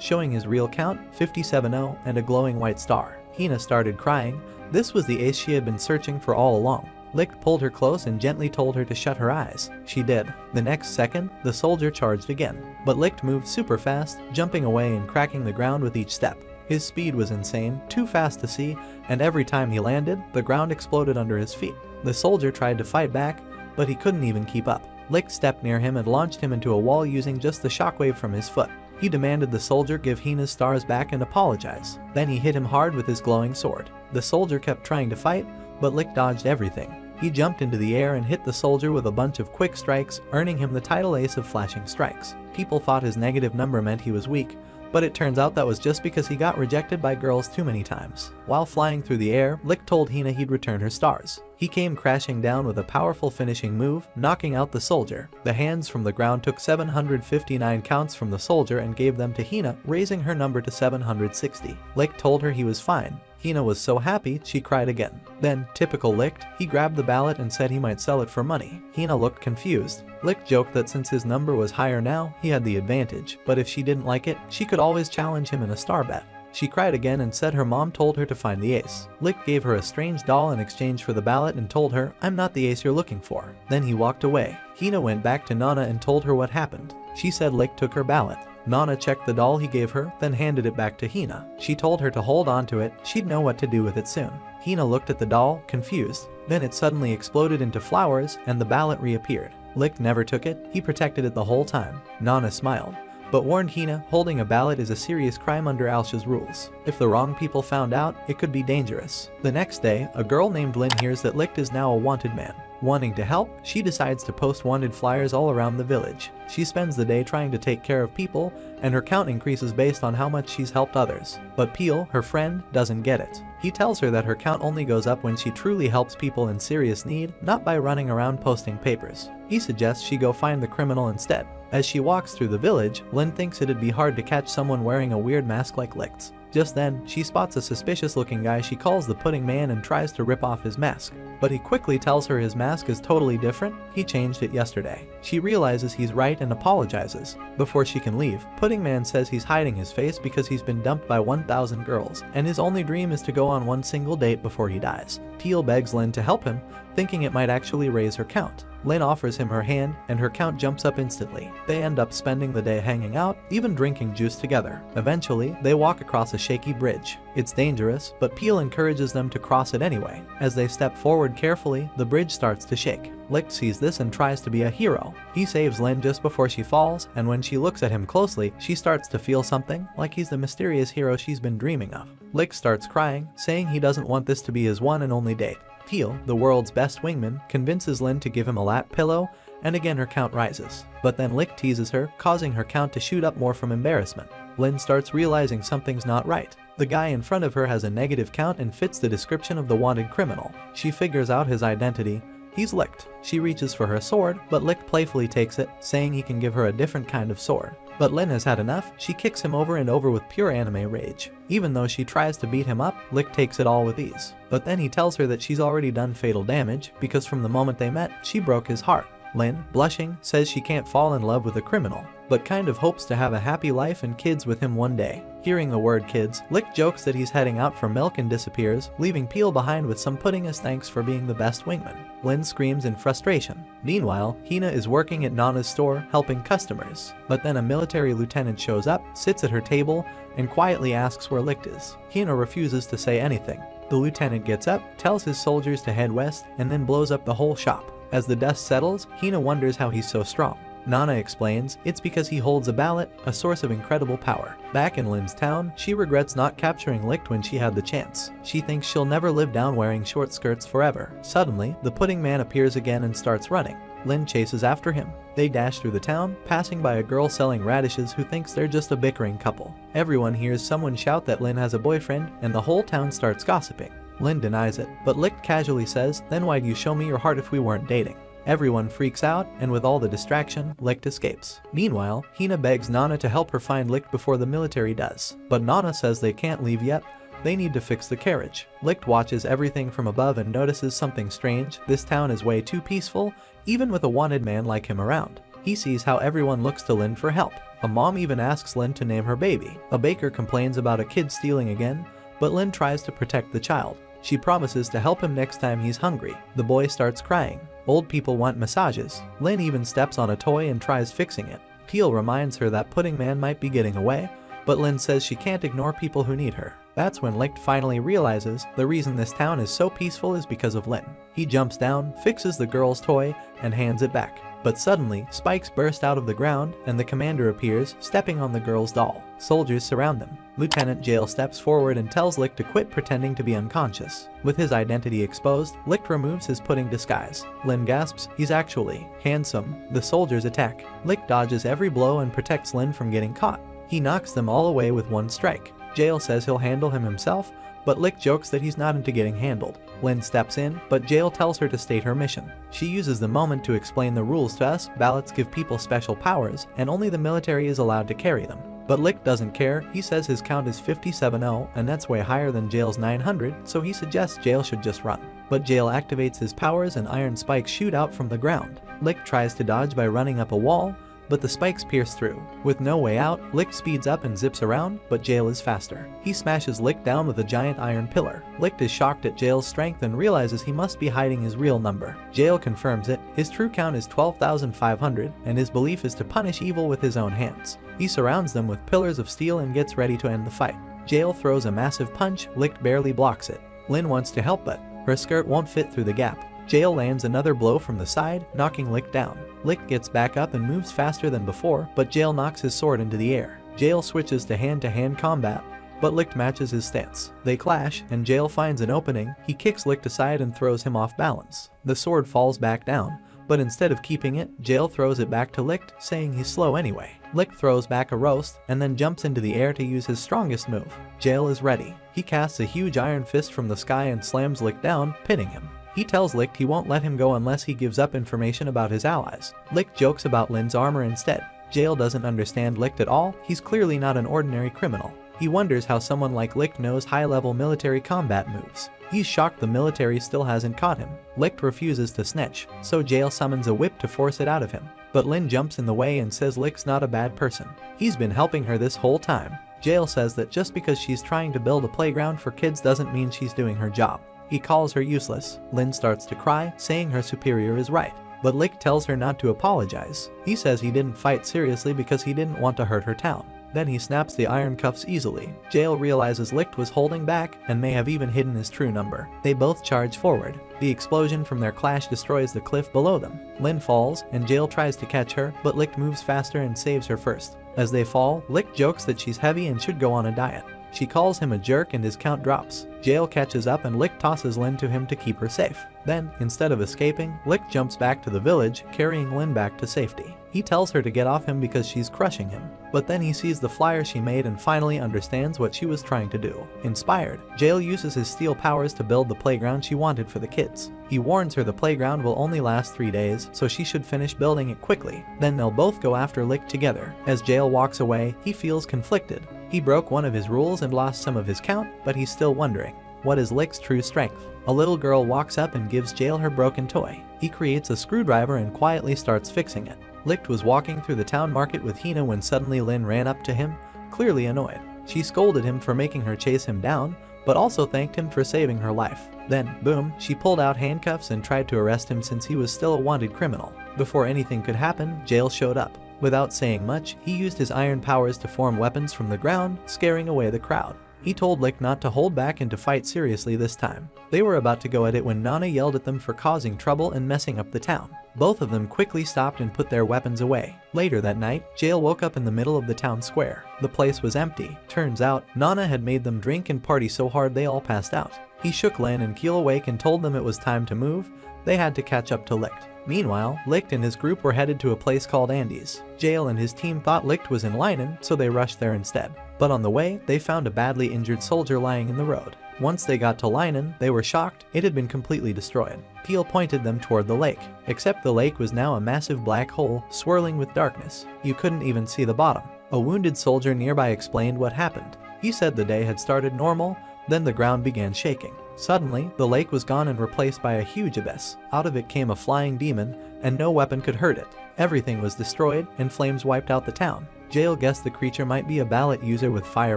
showing his real count, 57-0, and a glowing white star. Hina started crying. This was the ace she had been searching for all along. Licht pulled her close and gently told her to shut her eyes. She did. The next second, the soldier charged again. But Licht moved super fast, jumping away and cracking the ground with each step. His speed was insane, too fast to see, and every time he landed, the ground exploded under his feet. The soldier tried to fight back, but he couldn't even keep up. Licht stepped near him and launched him into a wall using just the shockwave from his foot. He demanded the soldier give Hina's stars back and apologize. Then he hit him hard with his glowing sword. The soldier kept trying to fight, but Licht dodged everything. He jumped into the air and hit the soldier with a bunch of quick strikes, earning him the title Ace of Flashing Strikes. People thought his negative number meant he was weak, but it turns out that was just because he got rejected by girls too many times. While flying through the air, Licht told Hina he'd return her stars. He came crashing down with a powerful finishing move, knocking out the soldier. The hands from the ground took 759 counts from the soldier and gave them to Hina, raising her number to 760. Licht told her he was fine. Hina was so happy, she cried again. Then, typical Licht, he grabbed the ballot and said he might sell it for money. Hina looked confused. Licht joked that since his number was higher now, he had the advantage, but if she didn't like it, she could always challenge him in a star bet. She cried again and said her mom told her to find the ace. Licht gave her a strange doll in exchange for the ballot and told her, "I'm not the ace you're looking for." Then he walked away. Hina went back to Nana and told her what happened. She said Licht took her ballot. Nana checked the doll he gave her, then handed it back to Hina. She told her to hold on to it, she'd know what to do with it soon. Hina looked at the doll, confused. Then it suddenly exploded into flowers, and the ballot reappeared. Licht never took it, he protected it the whole time. Nana smiled, but warned Hina holding a ballot is a serious crime under Alsha's rules. If the wrong people found out, it could be dangerous. The next day, a girl named Lynn hears that Licht is now a wanted man. Wanting to help, she decides to post wanted flyers all around the village. She spends the day trying to take care of people, and her count increases based on how much she's helped others. But Peel, her friend, doesn't get it. He tells her that her count only goes up when she truly helps people in serious need, not by running around posting papers. He suggests she go find the criminal instead. As she walks through the village, Lynn thinks it'd be hard to catch someone wearing a weird mask like Licht's. Just then, she spots a suspicious-looking guy she calls the Pudding Man and tries to rip off his mask. But he quickly tells her his mask is totally different, he changed it yesterday. She realizes he's right and apologizes. Before she can leave, Pudding Man says he's hiding his face because he's been dumped by 1,000 girls, and his only dream is to go on one single date before he dies. Peel begs Lynn to help him, thinking it might actually raise her count. Lynn offers him her hand, and her count jumps up instantly. They end up spending the day hanging out, even drinking juice together. Eventually, they walk across a shaky bridge. It's dangerous, but Peel encourages them to cross it anyway. As they step forward carefully, the bridge starts to shake. Licht sees this and tries to be a hero. He saves Lynn just before she falls, and when she looks at him closely, she starts to feel something, like he's the mysterious hero she's been dreaming of. Licht starts crying, saying he doesn't want this to be his one and only date. Peel, the world's best wingman, convinces Lynn to give him a lap pillow, and again her count rises. But then Licht teases her, causing her count to shoot up more from embarrassment. Lynn starts realizing something's not right. The guy in front of her has a negative count and fits the description of the wanted criminal. She figures out his identity. He's Licht. She reaches for her sword, but Licht playfully takes it, saying he can give her a different kind of sword. But Lynn has had enough, she kicks him over and over with pure anime rage. Even though she tries to beat him up, Licht takes it all with ease. But then he tells her that she's already done fatal damage, because from the moment they met, she broke his heart. Lynn, blushing, says she can't fall in love with a criminal, but kind of hopes to have a happy life and kids with him one day. Hearing the word kids, Licht jokes that he's heading out for milk and disappears, leaving Peel behind with some pudding as thanks for being the best wingman. Lynn screams in frustration. Meanwhile, Hina is working at Nana's store, helping customers. But then a military lieutenant shows up, sits at her table, and quietly asks where Licht is. Hina refuses to say anything. The lieutenant gets up, tells his soldiers to head west, and then blows up the whole shop. As the dust settles, Hina wonders how he's so strong. Nana explains it's because he holds a ballot, a source of incredible power. Back in Lynn's town, she regrets not capturing Licht when she had the chance. She thinks she'll never live down wearing short skirts forever. Suddenly, the Pudding Man appears again and starts running. Lynn chases after him. They dash through the town, passing by a girl selling radishes who thinks they're just a bickering couple. Everyone hears someone shout that Lynn has a boyfriend, and the whole town starts gossiping. Lin denies it, but Licht casually says, "Then why'd you show me your heart if we weren't dating?" Everyone freaks out, and with all the distraction, Licht escapes. Meanwhile, Hina begs Nana to help her find Licht before the military does. But Nana says they can't leave yet. They need to fix the carriage. Licht watches everything from above and notices something strange. This town is way too peaceful, even with a wanted man like him around. He sees how everyone looks to Lin for help. A mom even asks Lin to name her baby. A baker complains about a kid stealing again, but Lin tries to protect the child. She promises to help him next time he's hungry. The boy starts crying. Old people want massages. Lin even steps on a toy and tries fixing it. Peel reminds her that Pudding Man might be getting away, but Lin says she can't ignore people who need her. That's when Licht finally realizes the reason this town is so peaceful is because of Lin. He jumps down, fixes the girl's toy, and hands it back. But suddenly, spikes burst out of the ground, and the commander appears, stepping on the girl's doll. Soldiers surround them. Lieutenant Jail steps forward and tells Licht to quit pretending to be unconscious. With his identity exposed, Licht removes his pudding disguise. Lin gasps, he's actually handsome. The soldiers attack. Licht dodges every blow and protects Lin from getting caught. He knocks them all away with one strike. Jail says he'll handle him himself, but Licht jokes that he's not into getting handled. Lin steps in, but Jail tells her to state her mission. She uses the moment to explain the rules to us. Ballots give people special powers, and only the military is allowed to carry them. But Licht doesn't care. He says his count is 57-0, and that's way higher than Jail's 900, so he suggests Jail should just run. But Jail activates his powers and iron spikes shoot out from the ground. Licht tries to dodge by running up a wall, but the spikes pierce through. With no way out, Licht speeds up and zips around, but Jail is faster. He smashes Licht down with a giant iron pillar. Licht is shocked at Jail's strength and realizes he must be hiding his real number. Jail confirms it. His true count is 12,500, and his belief is to punish evil with his own hands. He surrounds them with pillars of steel and gets ready to end the fight. Jail throws a massive punch. Licht barely blocks it. Lin wants to help, but her skirt won't fit through the gap. Jail lands another blow from the side, knocking Licht down. Licht gets back up and moves faster than before, but Jail knocks his sword into the air. Jail switches to hand-to-hand combat, but Licht matches his stance. They clash, and Jail finds an opening. He kicks Licht aside and throws him off balance. The sword falls back down, but instead of keeping it, Jail throws it back to Licht, saying he's slow anyway. Licht throws back a roast, and then jumps into the air to use his strongest move. Jail is ready. He casts a huge iron fist from the sky and slams Licht down, pinning him. He tells Licht he won't let him go unless he gives up information about his allies. Licht jokes about Lin's armor instead. Jail doesn't understand Licht at all. He's clearly not an ordinary criminal. He wonders how someone like Licht knows high-level military combat moves. He's shocked the military still hasn't caught him. Licht refuses to snitch, so Jail summons a whip to force it out of him. But Lin jumps in the way and says Licht's not a bad person. He's been helping her this whole time. Jail says that just because she's trying to build a playground for kids doesn't mean she's doing her job. He calls her useless. Lin starts to cry, saying her superior is right. But Licht tells her not to apologize. He says he didn't fight seriously because he didn't want to hurt her town. Then he snaps the iron cuffs easily. Jail realizes Licht was holding back and may have even hidden his true number. They both charge forward. The explosion from their clash destroys the cliff below them. Lin falls, and Jail tries to catch her, but Licht moves faster and saves her first. As they fall, Licht jokes that she's heavy and should go on a diet. She calls him a jerk and his count drops. Jail catches up and Licht tosses Lin to him to keep her safe. Then, instead of escaping, Licht jumps back to the village, carrying Lin back to safety. He tells her to get off him because she's crushing him. But then he sees the flyer she made and finally understands what she was trying to do. Inspired, Jail uses his steel powers to build the playground she wanted for the kids. He warns her the playground will only last 3 days, so she should finish building it quickly. Then they'll both go after Licht together. As Jail walks away, he feels conflicted. He broke one of his rules and lost some of his count, but he's still wondering, what is Licht's true strength? A little girl walks up and gives Jail her broken toy. He creates a screwdriver and quietly starts fixing it. Licht was walking through the town market with Hina when suddenly Lin ran up to him, clearly annoyed. She scolded him for making her chase him down, but also thanked him for saving her life. Then, boom, she pulled out handcuffs and tried to arrest him since he was still a wanted criminal. Before anything could happen, Jail showed up. Without saying much, he used his iron powers to form weapons from the ground, scaring away the crowd. He told Licht not to hold back and to fight seriously this time. They were about to go at it when Nana yelled at them for causing trouble and messing up the town. Both of them quickly stopped and put their weapons away. Later that night, Jail woke up in the middle of the town square. The place was empty. Turns out, Nana had made them drink and party so hard they all passed out. He shook Lin and Keel awake and told them it was time to move, They had to catch up to Licht. Meanwhile, Licht and his group were headed to a place called Andes. Jael and his team thought Licht was in Leinen, so they rushed there instead. But on the way, they found a badly injured soldier lying in the road. Once they got to Leinen, they were shocked. It had been completely destroyed. Peel pointed them toward the lake, except the lake was now a massive black hole, swirling with darkness. You couldn't even see the bottom. A wounded soldier nearby explained what happened. He said the day had started normal, then the ground began shaking. Suddenly, the lake was gone and replaced by a huge abyss. Out of it came a flying demon, and no weapon could hurt it. Everything was destroyed, and flames wiped out the town. Jael guessed the creature might be a ballot user with fire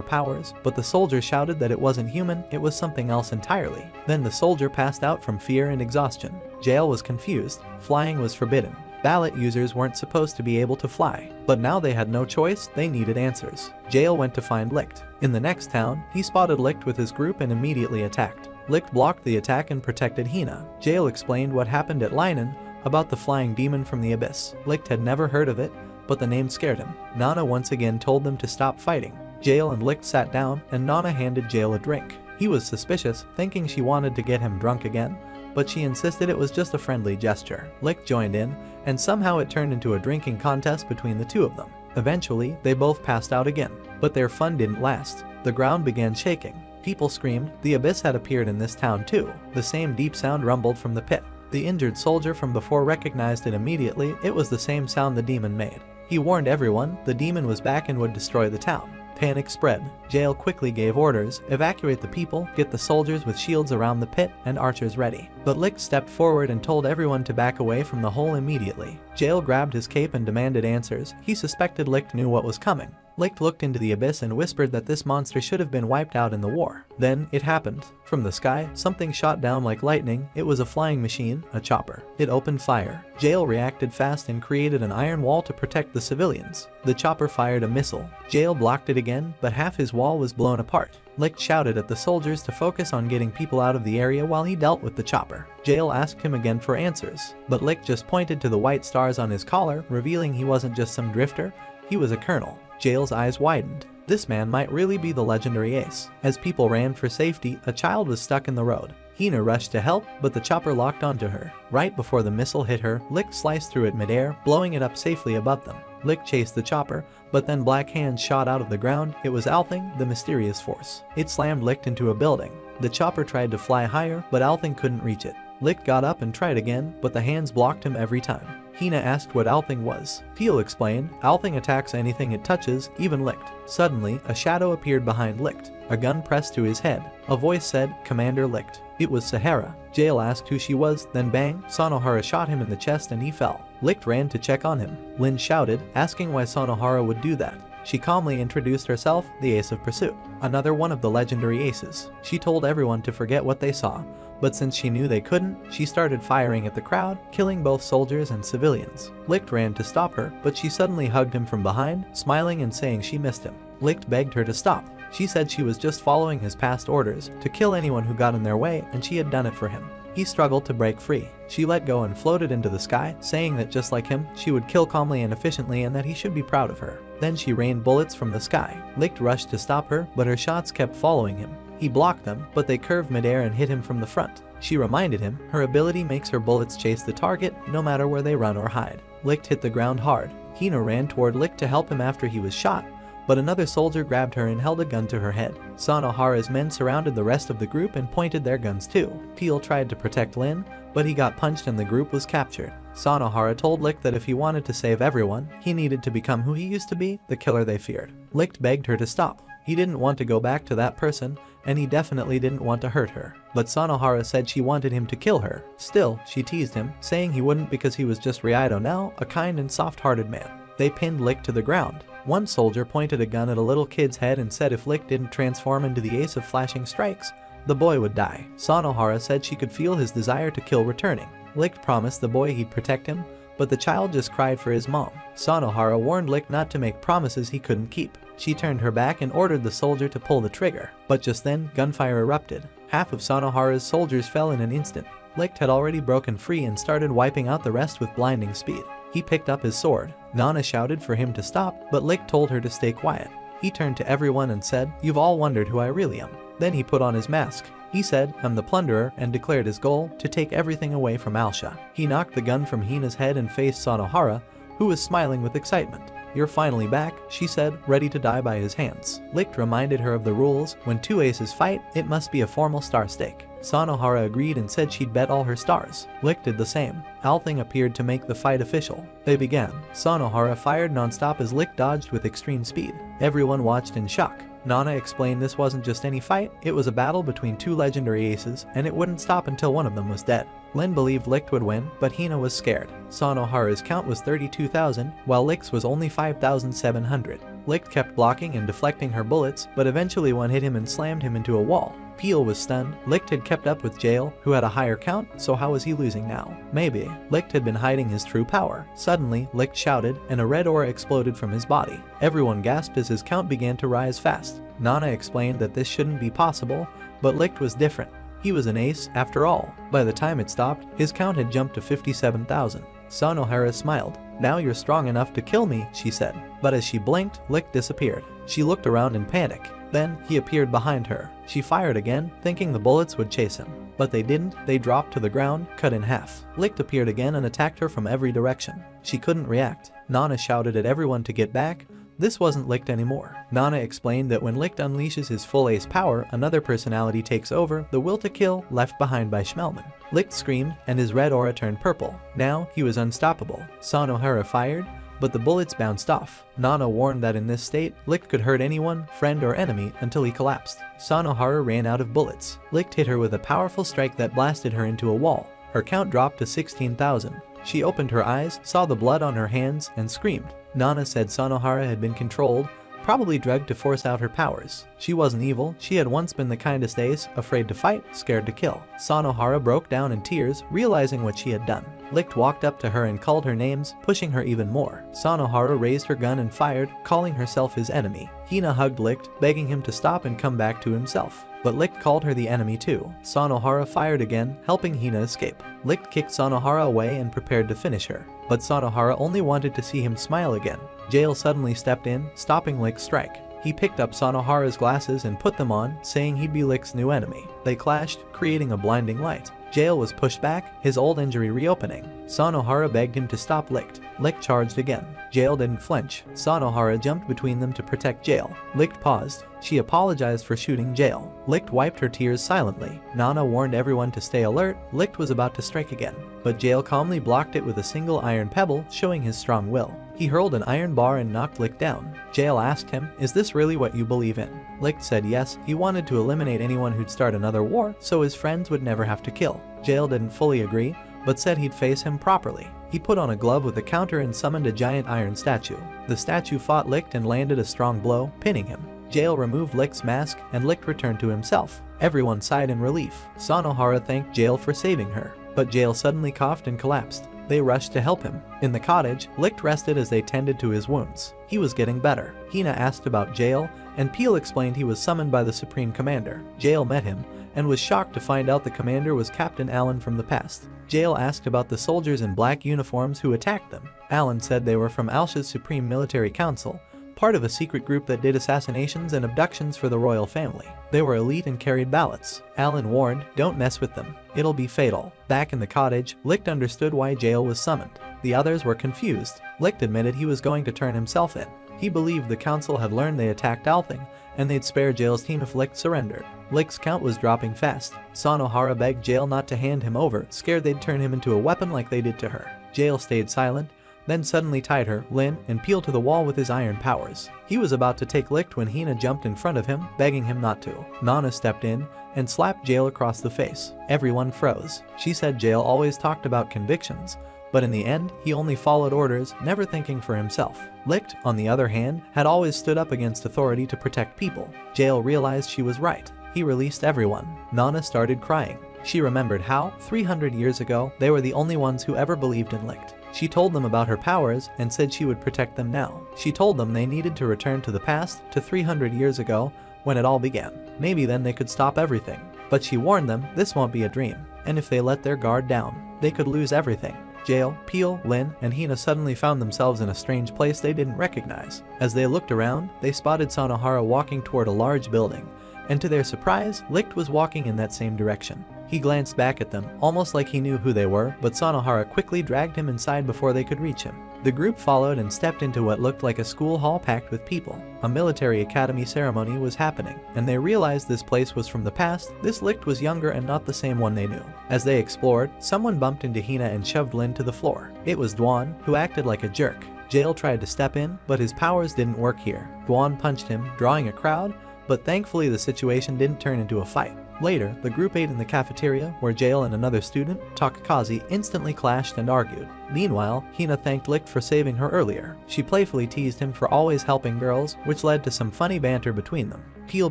powers, but the soldier shouted that it wasn't human, it was something else entirely. Then the soldier passed out from fear and exhaustion. Jael was confused. Flying was forbidden. Ballot users weren't supposed to be able to fly, but now they had no choice, they needed answers. Jael went to find Licht. In the next town, he spotted Licht with his group and immediately attacked. Licht blocked the attack and protected Hina. Jael explained what happened at Leinen about the flying demon from the abyss. Licht had never heard of it, but the name scared him. Nana once again told them to stop fighting. Jael and Licht sat down, and Nana handed Jael a drink. He was suspicious, thinking she wanted to get him drunk again, but she insisted it was just a friendly gesture. Licht joined in, and somehow it turned into a drinking contest between the two of them. Eventually, they both passed out again, but their fun didn't last. The ground began shaking. People screamed. The abyss had appeared in this town too. The same deep sound rumbled from the pit. The injured soldier from before recognized it immediately. It was the same sound the demon made. He warned everyone the demon was back and would destroy the town. Panic spread. Jael quickly gave orders, evacuate the people, get the soldiers with shields around the pit, and archers ready. But Licht stepped forward and told everyone to back away from the hole immediately. Jael grabbed his cape and demanded answers. He suspected Licht knew what was coming. Licht looked into the abyss and whispered that this monster should have been wiped out in the war. Then, it happened. From the sky, something shot down like lightning. It was a flying machine, a chopper. It opened fire. Jael reacted fast and created an iron wall to protect the civilians. The chopper fired a missile. Jael blocked it again, but half his wall was blown apart. Licht shouted at the soldiers to focus on getting people out of the area while he dealt with the chopper. Jael asked him again for answers, but Licht just pointed to the white stars on his collar, revealing he wasn't just some drifter, he was a colonel. Jael's eyes widened. This man might really be the legendary ace. As people ran for safety, a child was stuck in the road. Hina rushed to help, but the chopper locked onto her. Right before the missile hit her, Licht sliced through it midair, blowing it up safely above them. Licht chased the chopper, but then black hands shot out of the ground. It was Althing, the mysterious force. It slammed Licht into a building. The chopper tried to fly higher, but Althing couldn't reach it. Licht got up and tried again, but the hands blocked him every time. Hina asked what Althing was. Peel explained, Althing attacks anything it touches, even Licht. Suddenly, a shadow appeared behind Licht. A gun pressed to his head. A voice said, Commander Licht. It was Sahara. Jael asked who she was, then bang, Sonohara shot him in the chest and he fell. Licht ran to check on him. Lin shouted, asking why Sonohara would do that. She calmly introduced herself, the Ace of Pursuit, another one of the legendary aces. She told everyone to forget what they saw, but since she knew they couldn't, she started firing at the crowd, killing both soldiers and civilians. Licht ran to stop her, but she suddenly hugged him from behind, smiling and saying she missed him. Licht begged her to stop. She said she was just following his past orders, to kill anyone who got in their way, and she had done it for him. He struggled to break free. She let go and floated into the sky, saying that just like him, she would kill calmly and efficiently and that he should be proud of her. Then she rained bullets from the sky. Licht rushed to stop her, but her shots kept following him. He blocked them, but they curved midair and hit him from the front. She reminded him, her ability makes her bullets chase the target, no matter where they run or hide. Licht hit the ground hard. Hina ran toward Licht to help him after he was shot, but another soldier grabbed her and held a gun to her head. Sonohara's men surrounded the rest of the group and pointed their guns too. Peel tried to protect Lin, but he got punched and the group was captured. Sonohara told Licht that if he wanted to save everyone, he needed to become who he used to be, the killer they feared. Licht begged her to stop. He didn't want to go back to that person, and he definitely didn't want to hurt her. But Sonohara said she wanted him to kill her. Still, she teased him, saying he wouldn't because he was just Raido now, a kind and soft-hearted man. They pinned Licht to the ground. One soldier pointed a gun at a little kid's head and said if Licht didn't transform into the Ace of Flashing Strikes, the boy would die. Sonohara said she could feel his desire to kill returning. Licht promised the boy he'd protect him, but the child just cried for his mom. Sonohara warned Licht not to make promises he couldn't keep. She turned her back and ordered the soldier to pull the trigger. But just then, gunfire erupted. Half of Sonohara's soldiers fell in an instant. Licht had already broken free and started wiping out the rest with blinding speed. He picked up his sword. Nana shouted for him to stop, but Licht told her to stay quiet. He turned to everyone and said, "You've all wondered who I really am. Then he put on his mask. He said, "I'm the Plunderer," and declared his goal, to take everything away from Alsha. He knocked the gun from Hina's head and faced Sanohara, who was smiling with excitement. "You're finally back," she said, ready to die by his hands. Licht reminded her of the rules. When two aces fight, it must be a formal star stake. Sanohara agreed and said she'd bet all her stars. Licht did the same. Althing appeared to make the fight official. They began. Sanohara fired non-stop as Licht dodged with extreme speed. Everyone watched in shock. Nana explained this wasn't just any fight, it was a battle between two legendary aces, and it wouldn't stop until one of them was dead. Lin believed Licht would win, but Hina was scared. Sanohara's count was 32,000, while Licht's was only 5,700. Licht kept blocking and deflecting her bullets, but eventually one hit him and slammed him into a wall. Peel was stunned. Licht had kept up with Jael, who had a higher count, so how was he losing now? Maybe. Licht had been hiding his true power. Suddenly, Licht shouted, and a red aura exploded from his body. Everyone gasped as his count began to rise fast. Nana explained that this shouldn't be possible, but Licht was different. He was an ace, after all. By the time it stopped, his count had jumped to 57,000. Sanohara smiled. "Now you're strong enough to kill me," she said. But as she blinked, Licht disappeared. She looked around in panic. Then, he appeared behind her. She fired again, thinking the bullets would chase him. But they didn't. They dropped to the ground, cut in half. Licht appeared again and attacked her from every direction. She couldn't react. Nana shouted at everyone to get back. This wasn't Licht anymore. Nana explained that when Licht unleashes his full ace power, another personality takes over, the will to kill, left behind by Schmelman. Licht screamed, and his red aura turned purple. Now, he was unstoppable. Sanohara fired, but the bullets bounced off. Nana warned that in this state, Licht could hurt anyone, friend or enemy, until he collapsed. Sanohara ran out of bullets. Licht hit her with a powerful strike that blasted her into a wall. Her count dropped to 16,000. She opened her eyes, saw the blood on her hands, and screamed. Nana said Sanohara had been controlled, probably drugged to force out her powers. She wasn't evil, she had once been the kindest ace, afraid to fight, scared to kill. Sanohara broke down in tears, realizing what she had done. Licht walked up to her and called her names, pushing her even more. Sanohara raised her gun and fired, calling herself his enemy. Hina hugged Licht, begging him to stop and come back to himself. But Licht called her the enemy too. Sanohara fired again, helping Hina escape. Licht kicked Sanohara away and prepared to finish her. But Sanohara only wanted to see him smile again. Jael suddenly stepped in, stopping Licht's strike. He picked up Sanohara's glasses and put them on, saying he'd be Licht's new enemy. They clashed, creating a blinding light. Jael was pushed back, his old injury reopening. Sanohara begged him to stop Licht. Licht charged again. Jael didn't flinch. Sanohara jumped between them to protect Jael. Licht paused. She apologized for shooting Jael. Licht wiped her tears silently. Nana warned everyone to stay alert. Licht was about to strike again. But Jael calmly blocked it with a single iron pebble, showing his strong will. He hurled an iron bar and knocked Licht down. Jael asked him, "Is this really what you believe in?" Licht said yes, he wanted to eliminate anyone who'd start another war, so his friends would never have to kill. Jael didn't fully agree, but said he'd face him properly. He put on a glove with a counter and summoned a giant iron statue. The statue fought Licht and landed a strong blow, pinning him. Jael removed Licht's mask, and Licht returned to himself. Everyone sighed in relief. Sanohara thanked Jael for saving her, but Jael suddenly coughed and collapsed. They rushed to help him. In the cottage, Licht rested as they tended to his wounds. He was getting better. Hina asked about Jael, and Peel explained he was summoned by the Supreme Commander. Jael met him, and was shocked to find out the commander was Captain Allen from the past. Jael asked about the soldiers in black uniforms who attacked them. Allen said they were from Alsha's Supreme Military Council, part of a secret group that did assassinations and abductions for the royal family. They were elite and carried ballots. Allen warned, "Don't mess with them. It'll be fatal." Back in the cottage, Licht understood why Jael was summoned. The others were confused. Licht admitted he was going to turn himself in. He believed the council had learned they attacked Althing, and they'd spare Jael's team if Licht surrendered. Licht's count was dropping fast. Sanohara begged Jael not to hand him over, scared they'd turn him into a weapon like they did to her. Jael stayed silent, then suddenly tied her, Lin, and Peel to the wall with his iron powers. He was about to take Licht when Hina jumped in front of him, begging him not to. Nana stepped in and slapped Jael across the face. Everyone froze. She said Jael always talked about convictions, but in the end, he only followed orders, never thinking for himself. Licht, on the other hand, had always stood up against authority to protect people. Jael realized she was right. He released everyone. Nana started crying. She remembered how, 300 years ago, they were the only ones who ever believed in Licht. She told them about her powers and said she would protect them now. She told them they needed to return to the past, to 300 years ago, when it all began. Maybe then they could stop everything. But she warned them this won't be a dream, and if they let their guard down, they could lose everything. Jael, Peel, Lin, and Hina suddenly found themselves in a strange place they didn't recognize. As they looked around, they spotted Sanohara walking toward a large building, and to their surprise, Licht was walking in that same direction. He glanced back at them, almost like he knew who they were, but Sanohara quickly dragged him inside before they could reach him. The group followed and stepped into what looked like a school hall packed with people. A military academy ceremony was happening, and they realized this place was from the past. This Licht was younger and not the same one they knew. As they explored, someone bumped into Hina and shoved Lin to the floor. It was Duan, who acted like a jerk. Jail tried to step in, but his powers didn't work here. Duan punched him, drawing a crowd, but thankfully the situation didn't turn into a fight. Later, the group ate in the cafeteria, where Jail and another student, Takakazi, instantly clashed and argued. Meanwhile, Hina thanked Licht for saving her earlier. She playfully teased him for always helping girls, which led to some funny banter between them. Peel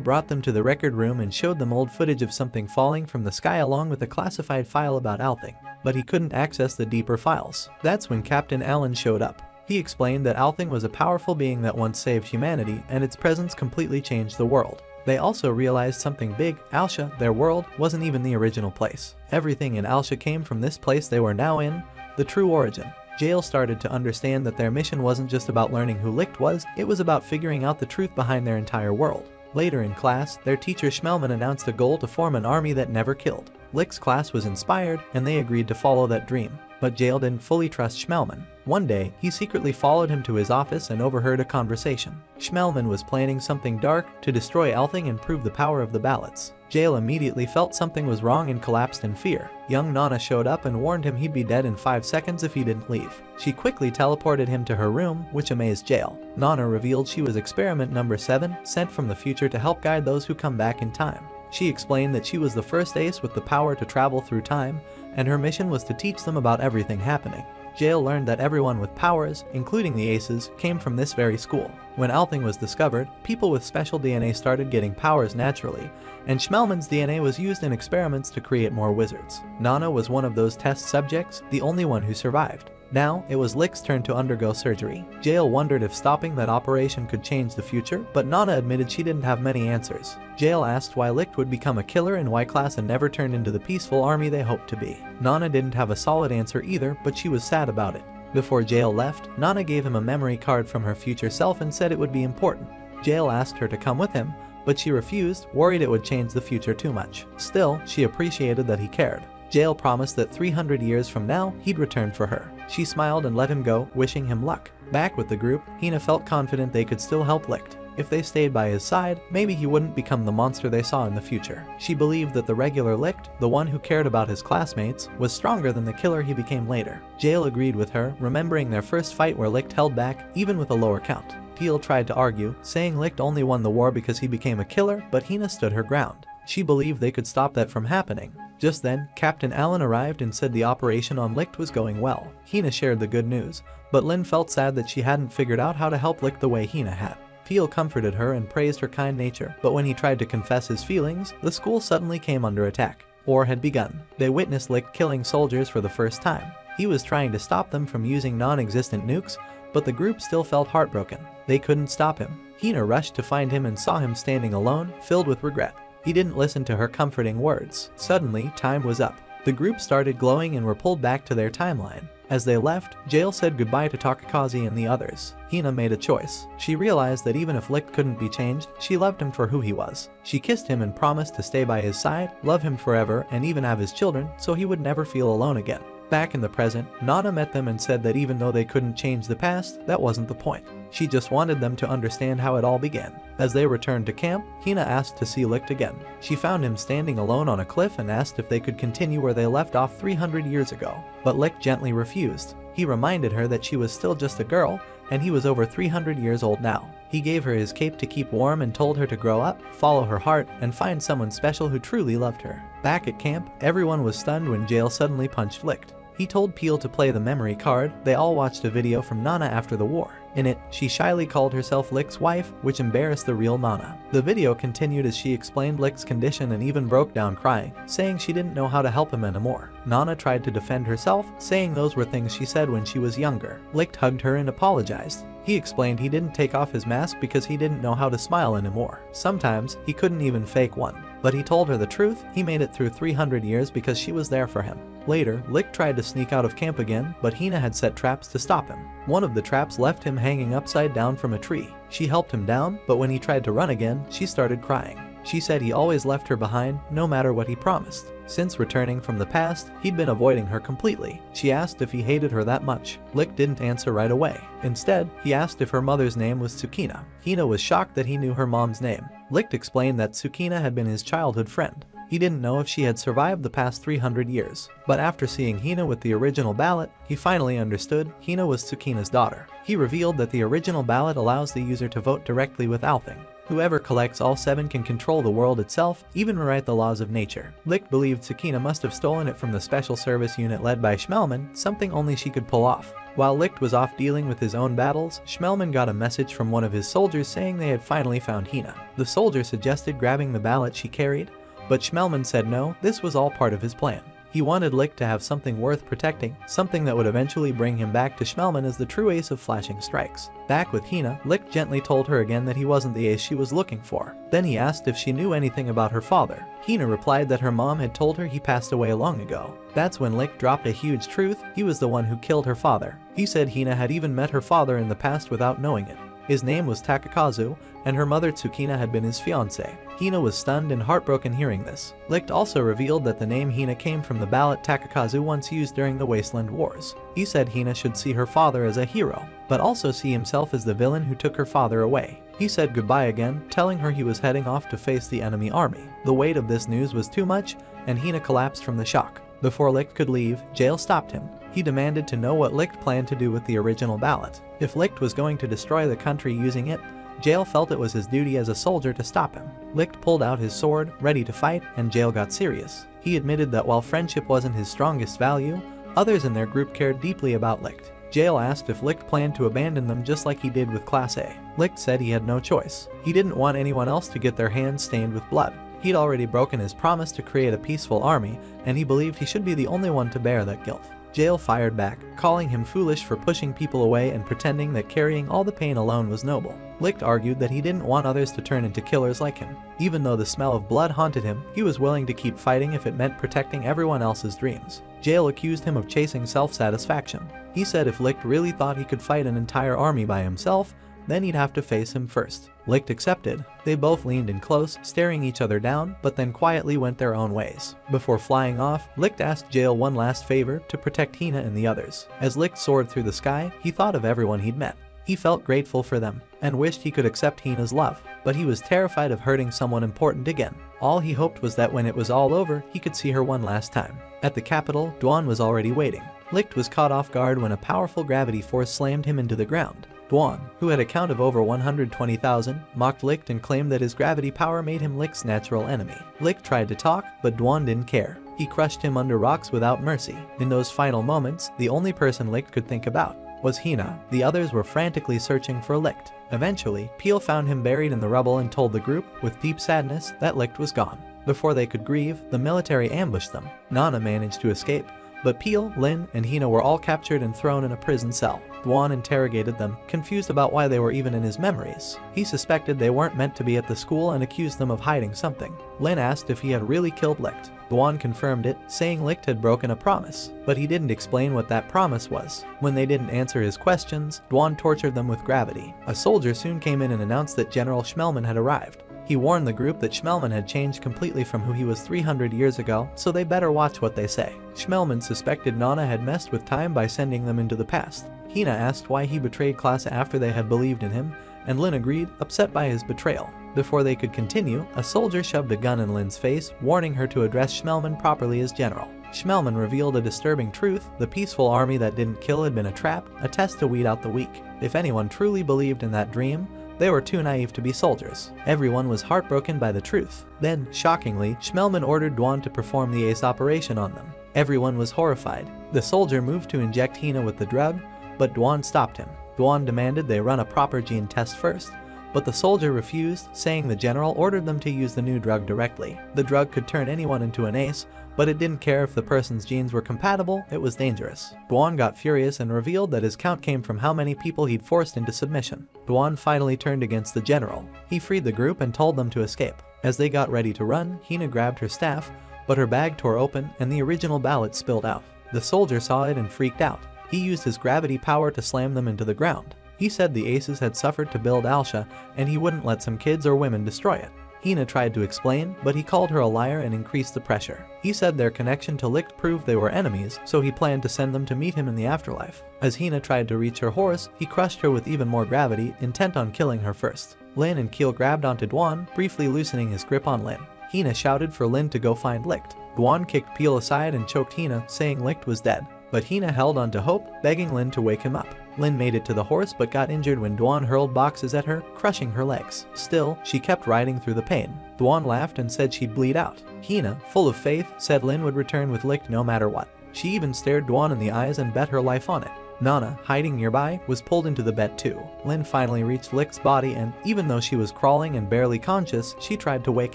brought them to the record room and showed them old footage of something falling from the sky along with a classified file about Althing, but he couldn't access the deeper files. That's when Captain Allen showed up. He explained that Althing was a powerful being that once saved humanity, and its presence completely changed the world. They also realized something big. Alsha, their world, wasn't even the original place. Everything in Alsha came from this place they were now in, the true origin. Jail started to understand that their mission wasn't just about learning who Licht was, it was about figuring out the truth behind their entire world. Later in class, their teacher Schmelman announced a goal to form an army that never killed. Licht's class was inspired, and they agreed to follow that dream. But Jail didn't fully trust Schmelman. One day, he secretly followed him to his office and overheard a conversation. Schmelman was planning something dark to destroy Althing and prove the power of the ballots. Jail immediately felt something was wrong and collapsed in fear. Young Nana showed up and warned him he'd be dead in 5 seconds if he didn't leave. She quickly teleported him to her room, which amazed Jail. Nana revealed she was experiment number 7, sent from the future to help guide those who come back in time. She explained that she was the first ace with the power to travel through time, and her mission was to teach them about everything happening. Jail learned that everyone with powers, including the aces, came from this very school. When Althing was discovered, people with special DNA started getting powers naturally, and Schmelman's DNA was used in experiments to create more wizards. Nana was one of those test subjects, the only one who survived. Now, it was Licht's turn to undergo surgery. Jail wondered if stopping that operation could change the future, but Nana admitted she didn't have many answers. Jail asked why Licht would become a killer in Y-class and never turned into the peaceful army they hoped to be. Nana didn't have a solid answer either, but she was sad about it. Before Jail left, Nana gave him a memory card from her future self and said it would be important. Jail asked her to come with him, but she refused, worried it would change the future too much. Still, she appreciated that he cared. Jail promised that 300 years from now, he'd return for her. She smiled and let him go, wishing him luck. Back with the group, Hina felt confident they could still help Licht. If they stayed by his side, maybe he wouldn't become the monster they saw in the future. She believed that the regular Licht, the one who cared about his classmates, was stronger than the killer he became later. Jail agreed with her, remembering their first fight where Licht held back, even with a lower count. Peel tried to argue, saying Licht only won the war because he became a killer, but Hina stood her ground. She believed they could stop that from happening. Just then, Captain Allen arrived and said the operation on Licht was going well. Hina shared the good news, but Lin felt sad that she hadn't figured out how to help Licht the way Hina had. Peel comforted her and praised her kind nature, but when he tried to confess his feelings, the school suddenly came under attack. War had begun. They witnessed Licht killing soldiers for the first time. He was trying to stop them from using non-existent nukes, but the group still felt heartbroken. They couldn't stop him. Hina rushed to find him and saw him standing alone, filled with regret. He didn't listen to her comforting words. Suddenly, time was up. The group started glowing and were pulled back to their timeline. As they left, Jail said goodbye to Takakazi and the others. Hina made a choice. She realized that even if Licht couldn't be changed, she loved him for who he was. She kissed him and promised to stay by his side, love him forever, and even have his children, so he would never feel alone again. Back in the present, Nana met them and said that even though they couldn't change the past, that wasn't the point. She just wanted them to understand how it all began. As they returned to camp, Hina asked to see Licht again. She found him standing alone on a cliff and asked if they could continue where they left off 300 years ago. But Licht gently refused. He reminded her that she was still just a girl, and he was over 300 years old now. He gave her his cape to keep warm and told her to grow up, follow her heart, and find someone special who truly loved her. Back at camp, everyone was stunned when Jail suddenly punched Licht. He told Peel to play the memory card. They all watched a video from Nana after the war. In it, she shyly called herself Licht's wife, which embarrassed the real Nana. The video continued as she explained Licht's condition and even broke down crying, saying she didn't know how to help him anymore. Nana tried to defend herself, saying those were things she said when she was younger. Licht hugged her and apologized. He explained he didn't take off his mask because he didn't know how to smile anymore. Sometimes, he couldn't even fake one. But he told her the truth, he made it through 300 years because she was there for him. Later, Licht tried to sneak out of camp again, but Hina had set traps to stop him. One of the traps left him hanging upside down from a tree. She helped him down, but when he tried to run again, she started crying. She said he always left her behind, no matter what he promised. Since returning from the past, he'd been avoiding her completely. She asked if he hated her that much. Licht didn't answer right away. Instead, he asked if her mother's name was Tsukina. Hina was shocked that he knew her mom's name. Licht explained that Tsukina had been his childhood friend. He didn't know if she had survived the past 300 years. But after seeing Hina with the original ballot, he finally understood Hina was Tsukina's daughter. He revealed that the original ballot allows the user to vote directly with Althing. Whoever collects all 7 can control the world itself, even rewrite the laws of nature. Licht believed Tsukina must have stolen it from the special service unit led by Schmelman, something only she could pull off. While Licht was off dealing with his own battles, Schmelman got a message from one of his soldiers saying they had finally found Hina. The soldier suggested grabbing the ballot she carried, but Schmelman said no, this was all part of his plan. He wanted Licht to have something worth protecting, something that would eventually bring him back to Schmelman as the true ace of flashing strikes. Back with Hina, Licht gently told her again that he wasn't the ace she was looking for. Then he asked if she knew anything about her father. Hina replied that her mom had told her he passed away long ago. That's when Licht dropped a huge truth: he was the one who killed her father. He said Hina had even met her father in the past without knowing it. His name was Takakazu, and her mother Tsukina had been his fiancée. Hina was stunned and heartbroken hearing this. Licht also revealed that the name Hina came from the ballot Takakazu once used during the Wasteland Wars. He said Hina should see her father as a hero, but also see himself as the villain who took her father away. He said goodbye again, telling her he was heading off to face the enemy army. The weight of this news was too much, and Hina collapsed from the shock. Before Licht could leave, Jail stopped him. He demanded to know what Licht planned to do with the original ballot. If Licht was going to destroy the country using it, Jail felt it was his duty as a soldier to stop him. Licht pulled out his sword, ready to fight, and Jail got serious. He admitted that while friendship wasn't his strongest value, others in their group cared deeply about Licht. Jail asked if Licht planned to abandon them just like he did with Class A. Licht said he had no choice. He didn't want anyone else to get their hands stained with blood. He'd already broken his promise to create a peaceful army, and he believed he should be the only one to bear that guilt. Jail fired back, calling him foolish for pushing people away and pretending that carrying all the pain alone was noble. Licht argued that he didn't want others to turn into killers like him. Even though the smell of blood haunted him, he was willing to keep fighting if it meant protecting everyone else's dreams. Jail accused him of chasing self-satisfaction. He said if Licht really thought he could fight an entire army by himself, then he'd have to face him first. Licht accepted. They both leaned in close, staring each other down, but then quietly went their own ways. Before flying off, Licht asked Jail one last favor: to protect Hina and the others. As Licht soared through the sky, he thought of everyone he'd met. He felt grateful for them, and wished he could accept Hina's love, but he was terrified of hurting someone important again. All he hoped was that when it was all over, he could see her one last time. At the capital, Duan was already waiting. Licht was caught off guard when a powerful gravity force slammed him into the ground. Duan, who had a count of over 120,000, mocked Licht and claimed that his gravity power made him Licht's natural enemy. Licht tried to talk, but Duan didn't care. He crushed him under rocks without mercy. In those final moments, the only person Licht could think about was Hina. The others were frantically searching for Licht. Eventually, Peel found him buried in the rubble and told the group, with deep sadness, that Licht was gone. Before they could grieve, the military ambushed them. Nana managed to escape, but Peel, Lin, and Hina were all captured and thrown in a prison cell. Duan interrogated them, confused about why they were even in his memories. He suspected they weren't meant to be at the school and accused them of hiding something. Lin asked if he had really killed Licht. Duan confirmed it, saying Licht had broken a promise, but he didn't explain what that promise was. When they didn't answer his questions, Duan tortured them with gravity. A soldier soon came in and announced that General Schmelman had arrived. He warned the group that Schmelman had changed completely from who he was 300 years ago, so they better watch what they say. Schmelman suspected Nana had messed with time by sending them into the past. Hina asked why he betrayed Class after they had believed in him, and Lin agreed, upset by his betrayal. Before they could continue, a soldier shoved a gun in Lin's face, warning her to address Schmelman properly as general. Schmelman revealed a disturbing truth: the peaceful army that didn't kill had been a trap, a test to weed out the weak. If anyone truly believed in that dream, they were too naive to be soldiers. Everyone was heartbroken by the truth. Then, shockingly, Schmelman ordered Duan to perform the ace operation on them. Everyone was horrified. The soldier moved to inject Hina with the drug, but Duan stopped him. Duan demanded they run a proper gene test first, but the soldier refused, saying the general ordered them to use the new drug directly. The drug could turn anyone into an ace, but it didn't care if the person's genes were compatible, it was dangerous. Duan got furious and revealed that his count came from how many people he'd forced into submission. Duan finally turned against the general. He freed the group and told them to escape. As they got ready to run, Hina grabbed her staff, but her bag tore open and the original ballot spilled out. The soldier saw it and freaked out. He used his gravity power to slam them into the ground. He said the aces had suffered to build Alsha, and he wouldn't let some kids or women destroy it. Hina tried to explain, but he called her a liar and increased the pressure. He said their connection to Licht proved they were enemies, so he planned to send them to meet him in the afterlife. As Hina tried to reach her horse, he crushed her with even more gravity, intent on killing her first. Lin and Keel grabbed onto Dwan, briefly loosening his grip on Lin. Hina shouted for Lin to go find Licht. Dwan kicked Peel aside and choked Hina, saying Licht was dead. But Hina held on to hope, begging Lin to wake him up. Lin made it to the horse but got injured when Dwan hurled boxes at her, crushing her legs. Still, she kept riding through the pain. Dwan laughed and said she'd bleed out. Hina, full of faith, said Lin would return with Licht no matter what. She even stared Dwan in the eyes and bet her life on it. Nana, hiding nearby, was pulled into the bet too. Lin finally reached Licht's body and, even though she was crawling and barely conscious, she tried to wake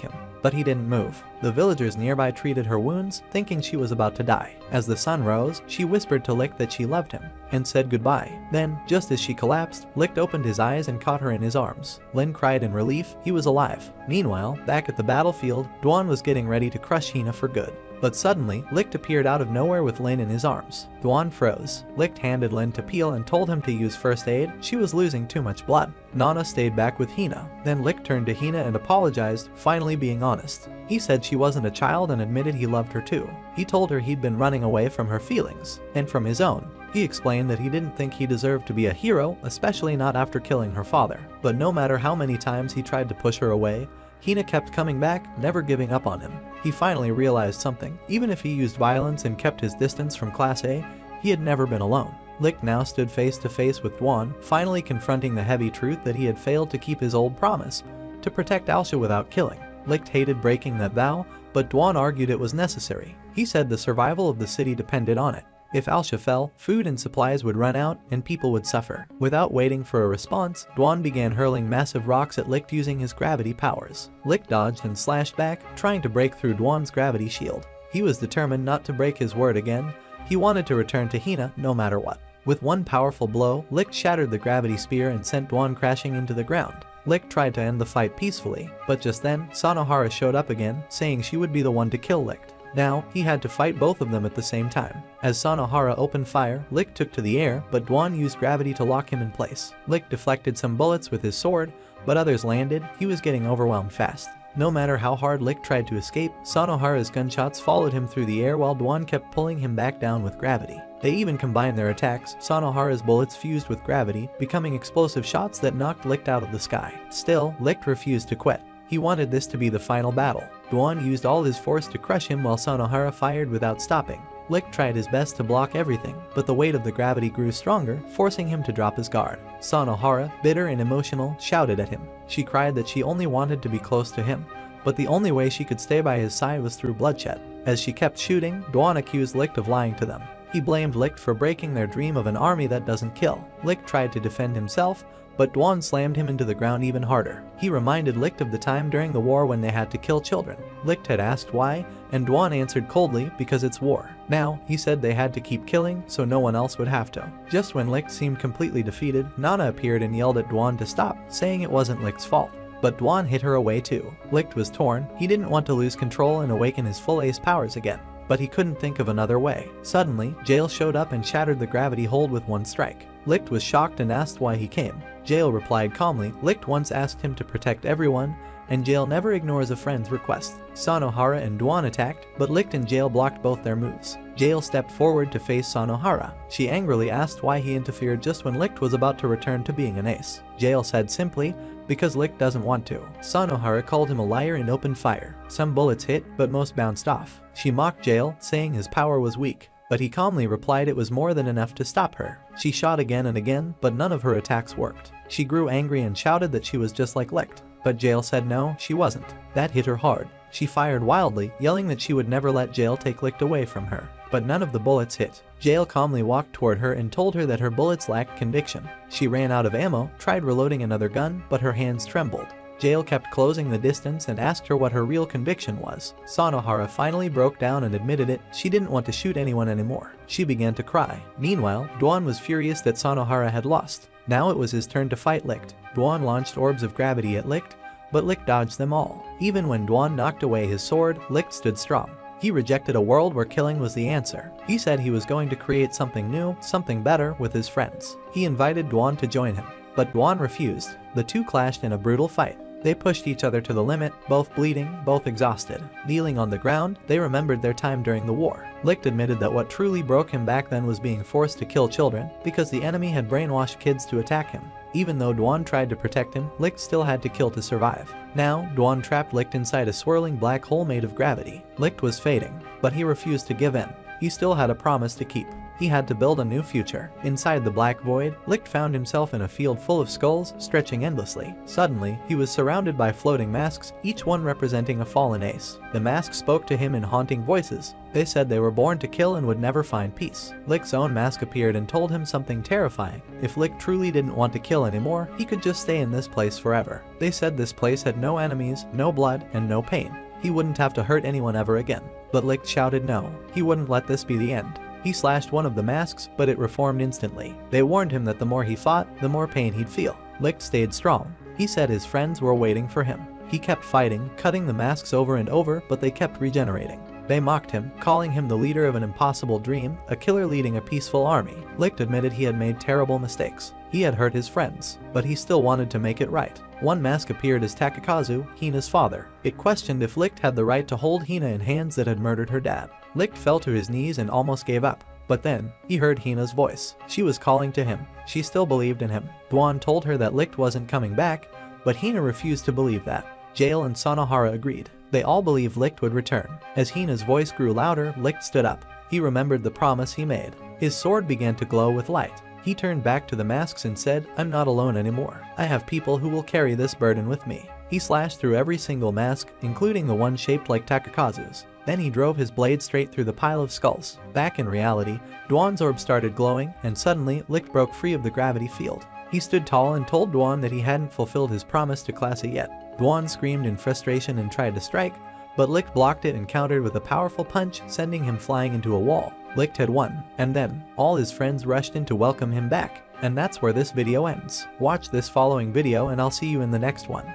him. But he didn't move. The villagers nearby treated her wounds, thinking she was about to die. As the sun rose, she whispered to Licht that she loved him, and said goodbye. Then, just as she collapsed, Licht opened his eyes and caught her in his arms. Lin cried in relief, he was alive. Meanwhile, back at the battlefield, Dwan was getting ready to crush Hina for good. But suddenly, Licht appeared out of nowhere with Lin in his arms. Dwan froze. Licht handed Lin to Peel and told him to use first aid, she was losing too much blood. Nana stayed back with Hina. Then Licht turned to Hina and apologized, finally being honest. He said she wasn't a child and admitted he loved her too. He told her he'd been running away from her feelings, and from his own. He explained that he didn't think he deserved to be a hero, especially not after killing her father. But no matter how many times he tried to push her away, Hina kept coming back, never giving up on him. He finally realized something. Even if he used violence and kept his distance from Class A, he had never been alone. Licht now stood face to face with Dwan, finally confronting the heavy truth that he had failed to keep his old promise, to protect Alsha without killing. Licht hated breaking that vow, but Dwan argued it was necessary. He said the survival of the city depended on it. If Alsha fell, food and supplies would run out and people would suffer. Without waiting for a response, Dwan began hurling massive rocks at Licht using his gravity powers. Licht dodged and slashed back, trying to break through Dwan's gravity shield. He was determined not to break his word again. He wanted to return to Hina no matter what. With one powerful blow, Licht shattered the gravity spear and sent Dwan crashing into the ground. Licht tried to end the fight peacefully, but just then, Sanohara showed up again, saying she would be the one to kill Licht. Now, he had to fight both of them at the same time. As Sanohara opened fire, Licht took to the air, but Dwan used gravity to lock him in place. Licht deflected some bullets with his sword, but others landed. He was getting overwhelmed fast. No matter how hard Licht tried to escape, Sanohara's gunshots followed him through the air while Dwan kept pulling him back down with gravity. They even combined their attacks. Sanohara's bullets fused with gravity, becoming explosive shots that knocked Licht out of the sky. Still, Licht refused to quit. He wanted this to be the final battle. Dwan used all his force to crush him while Sanohara fired without stopping. Licht tried his best to block everything, but the weight of the gravity grew stronger, forcing him to drop his guard. Sanohara, bitter and emotional, shouted at him. She cried that she only wanted to be close to him, but the only way she could stay by his side was through bloodshed. As she kept shooting, Dwan accused Licht of lying to them. He blamed Licht for breaking their dream of an army that doesn't kill. Licht tried to defend himself, but Dwan slammed him into the ground even harder. He reminded Licht of the time during the war when they had to kill children. Licht had asked why, and Dwan answered coldly, because it's war. Now, he said they had to keep killing, so no one else would have to. Just when Licht seemed completely defeated, Nana appeared and yelled at Dwan to stop, saying it wasn't Licht's fault. But Dwan hit her away too. Licht was torn. He didn't want to lose control and awaken his full ace powers again. But he couldn't think of another way. Suddenly, Jael showed up and shattered the gravity hold with one strike. Licht was shocked and asked why he came. Jael replied calmly, Licht once asked him to protect everyone, and Jael never ignores a friend's request. Sanohara and Dwan attacked, but Licht and Jael blocked both their moves. Jael stepped forward to face Sanohara. She angrily asked why he interfered just when Licht was about to return to being an ace. Jael said simply, because Licht doesn't want to. Sanohara called him a liar and opened fire. Some bullets hit, but most bounced off. She mocked Jael, saying his power was weak, but he calmly replied it was more than enough to stop her. She shot again and again, but none of her attacks worked. She grew angry and shouted that she was just like Licht, but Jael said no, she wasn't. That hit her hard. She fired wildly, yelling that she would never let Jael take Licht away from her. But none of the bullets hit. Jael calmly walked toward her and told her that her bullets lacked conviction. She ran out of ammo, tried reloading another gun, but her hands trembled. Jael kept closing the distance and asked her what her real conviction was. Sanohara finally broke down and admitted it. She didn't want to shoot anyone anymore. She began to cry. Meanwhile, Dwan was furious that Sanohara had lost. Now it was his turn to fight Licht. Dwan launched orbs of gravity at Licht, but Licht dodged them all. Even when Dwan knocked away his sword, Licht stood strong. He rejected a world where killing was the answer. He said he was going to create something new, something better, with his friends. He invited Dwan to join him, but Dwan refused. The two clashed in a brutal fight. They pushed each other to the limit, both bleeding, both exhausted. Kneeling on the ground, they remembered their time during the war. Licht admitted that what truly broke him back then was being forced to kill children, because the enemy had brainwashed kids to attack him. Even though Dwan tried to protect him, Licht still had to kill to survive. Now, Dwan trapped Licht inside a swirling black hole made of gravity. Licht was fading, but he refused to give in. He still had a promise to keep. He had to build a new future. Inside the black void, Licht found himself in a field full of skulls, stretching endlessly. Suddenly, he was surrounded by floating masks, each one representing a fallen ace. The masks spoke to him in haunting voices. They said they were born to kill and would never find peace. Licht's own mask appeared and told him something terrifying. If Licht truly didn't want to kill anymore, he could just stay in this place forever. They said this place had no enemies, no blood, and no pain. He wouldn't have to hurt anyone ever again. But Licht shouted no. He wouldn't let this be the end. He slashed one of the masks, but it reformed instantly. They warned him that the more he fought, the more pain he'd feel. Licht stayed strong. He said his friends were waiting for him. He kept fighting, cutting the masks over and over, but they kept regenerating. They mocked him, calling him the leader of an impossible dream, a killer leading a peaceful army. Licht admitted he had made terrible mistakes. He had hurt his friends, but he still wanted to make it right. One mask appeared as Takakazu, Hina's father. It questioned if Licht had the right to hold Hina in hands that had murdered her dad. Licht fell to his knees and almost gave up. But then, he heard Hina's voice. She was calling to him. She still believed in him. Dwan told her that Licht wasn't coming back, but Hina refused to believe that. Jail and Sanohara agreed. They all believed Licht would return. As Hina's voice grew louder, Licht stood up. He remembered the promise he made. His sword began to glow with light. He turned back to the masks and said, "I'm not alone anymore. I have people who will carry this burden with me." He slashed through every single mask, including the one shaped like Takakazu's. Then he drove his blade straight through the pile of skulls. Back in reality, Dwan's orb started glowing, and suddenly Licht broke free of the gravity field. He stood tall and told Dwan that he hadn't fulfilled his promise to Classy yet. Dwan screamed in frustration and tried to strike, but Licht blocked it and countered with a powerful punch, sending him flying into a wall. Licht had won, and then, all his friends rushed in to welcome him back. And that's where this video ends. Watch this following video and I'll see you in the next one.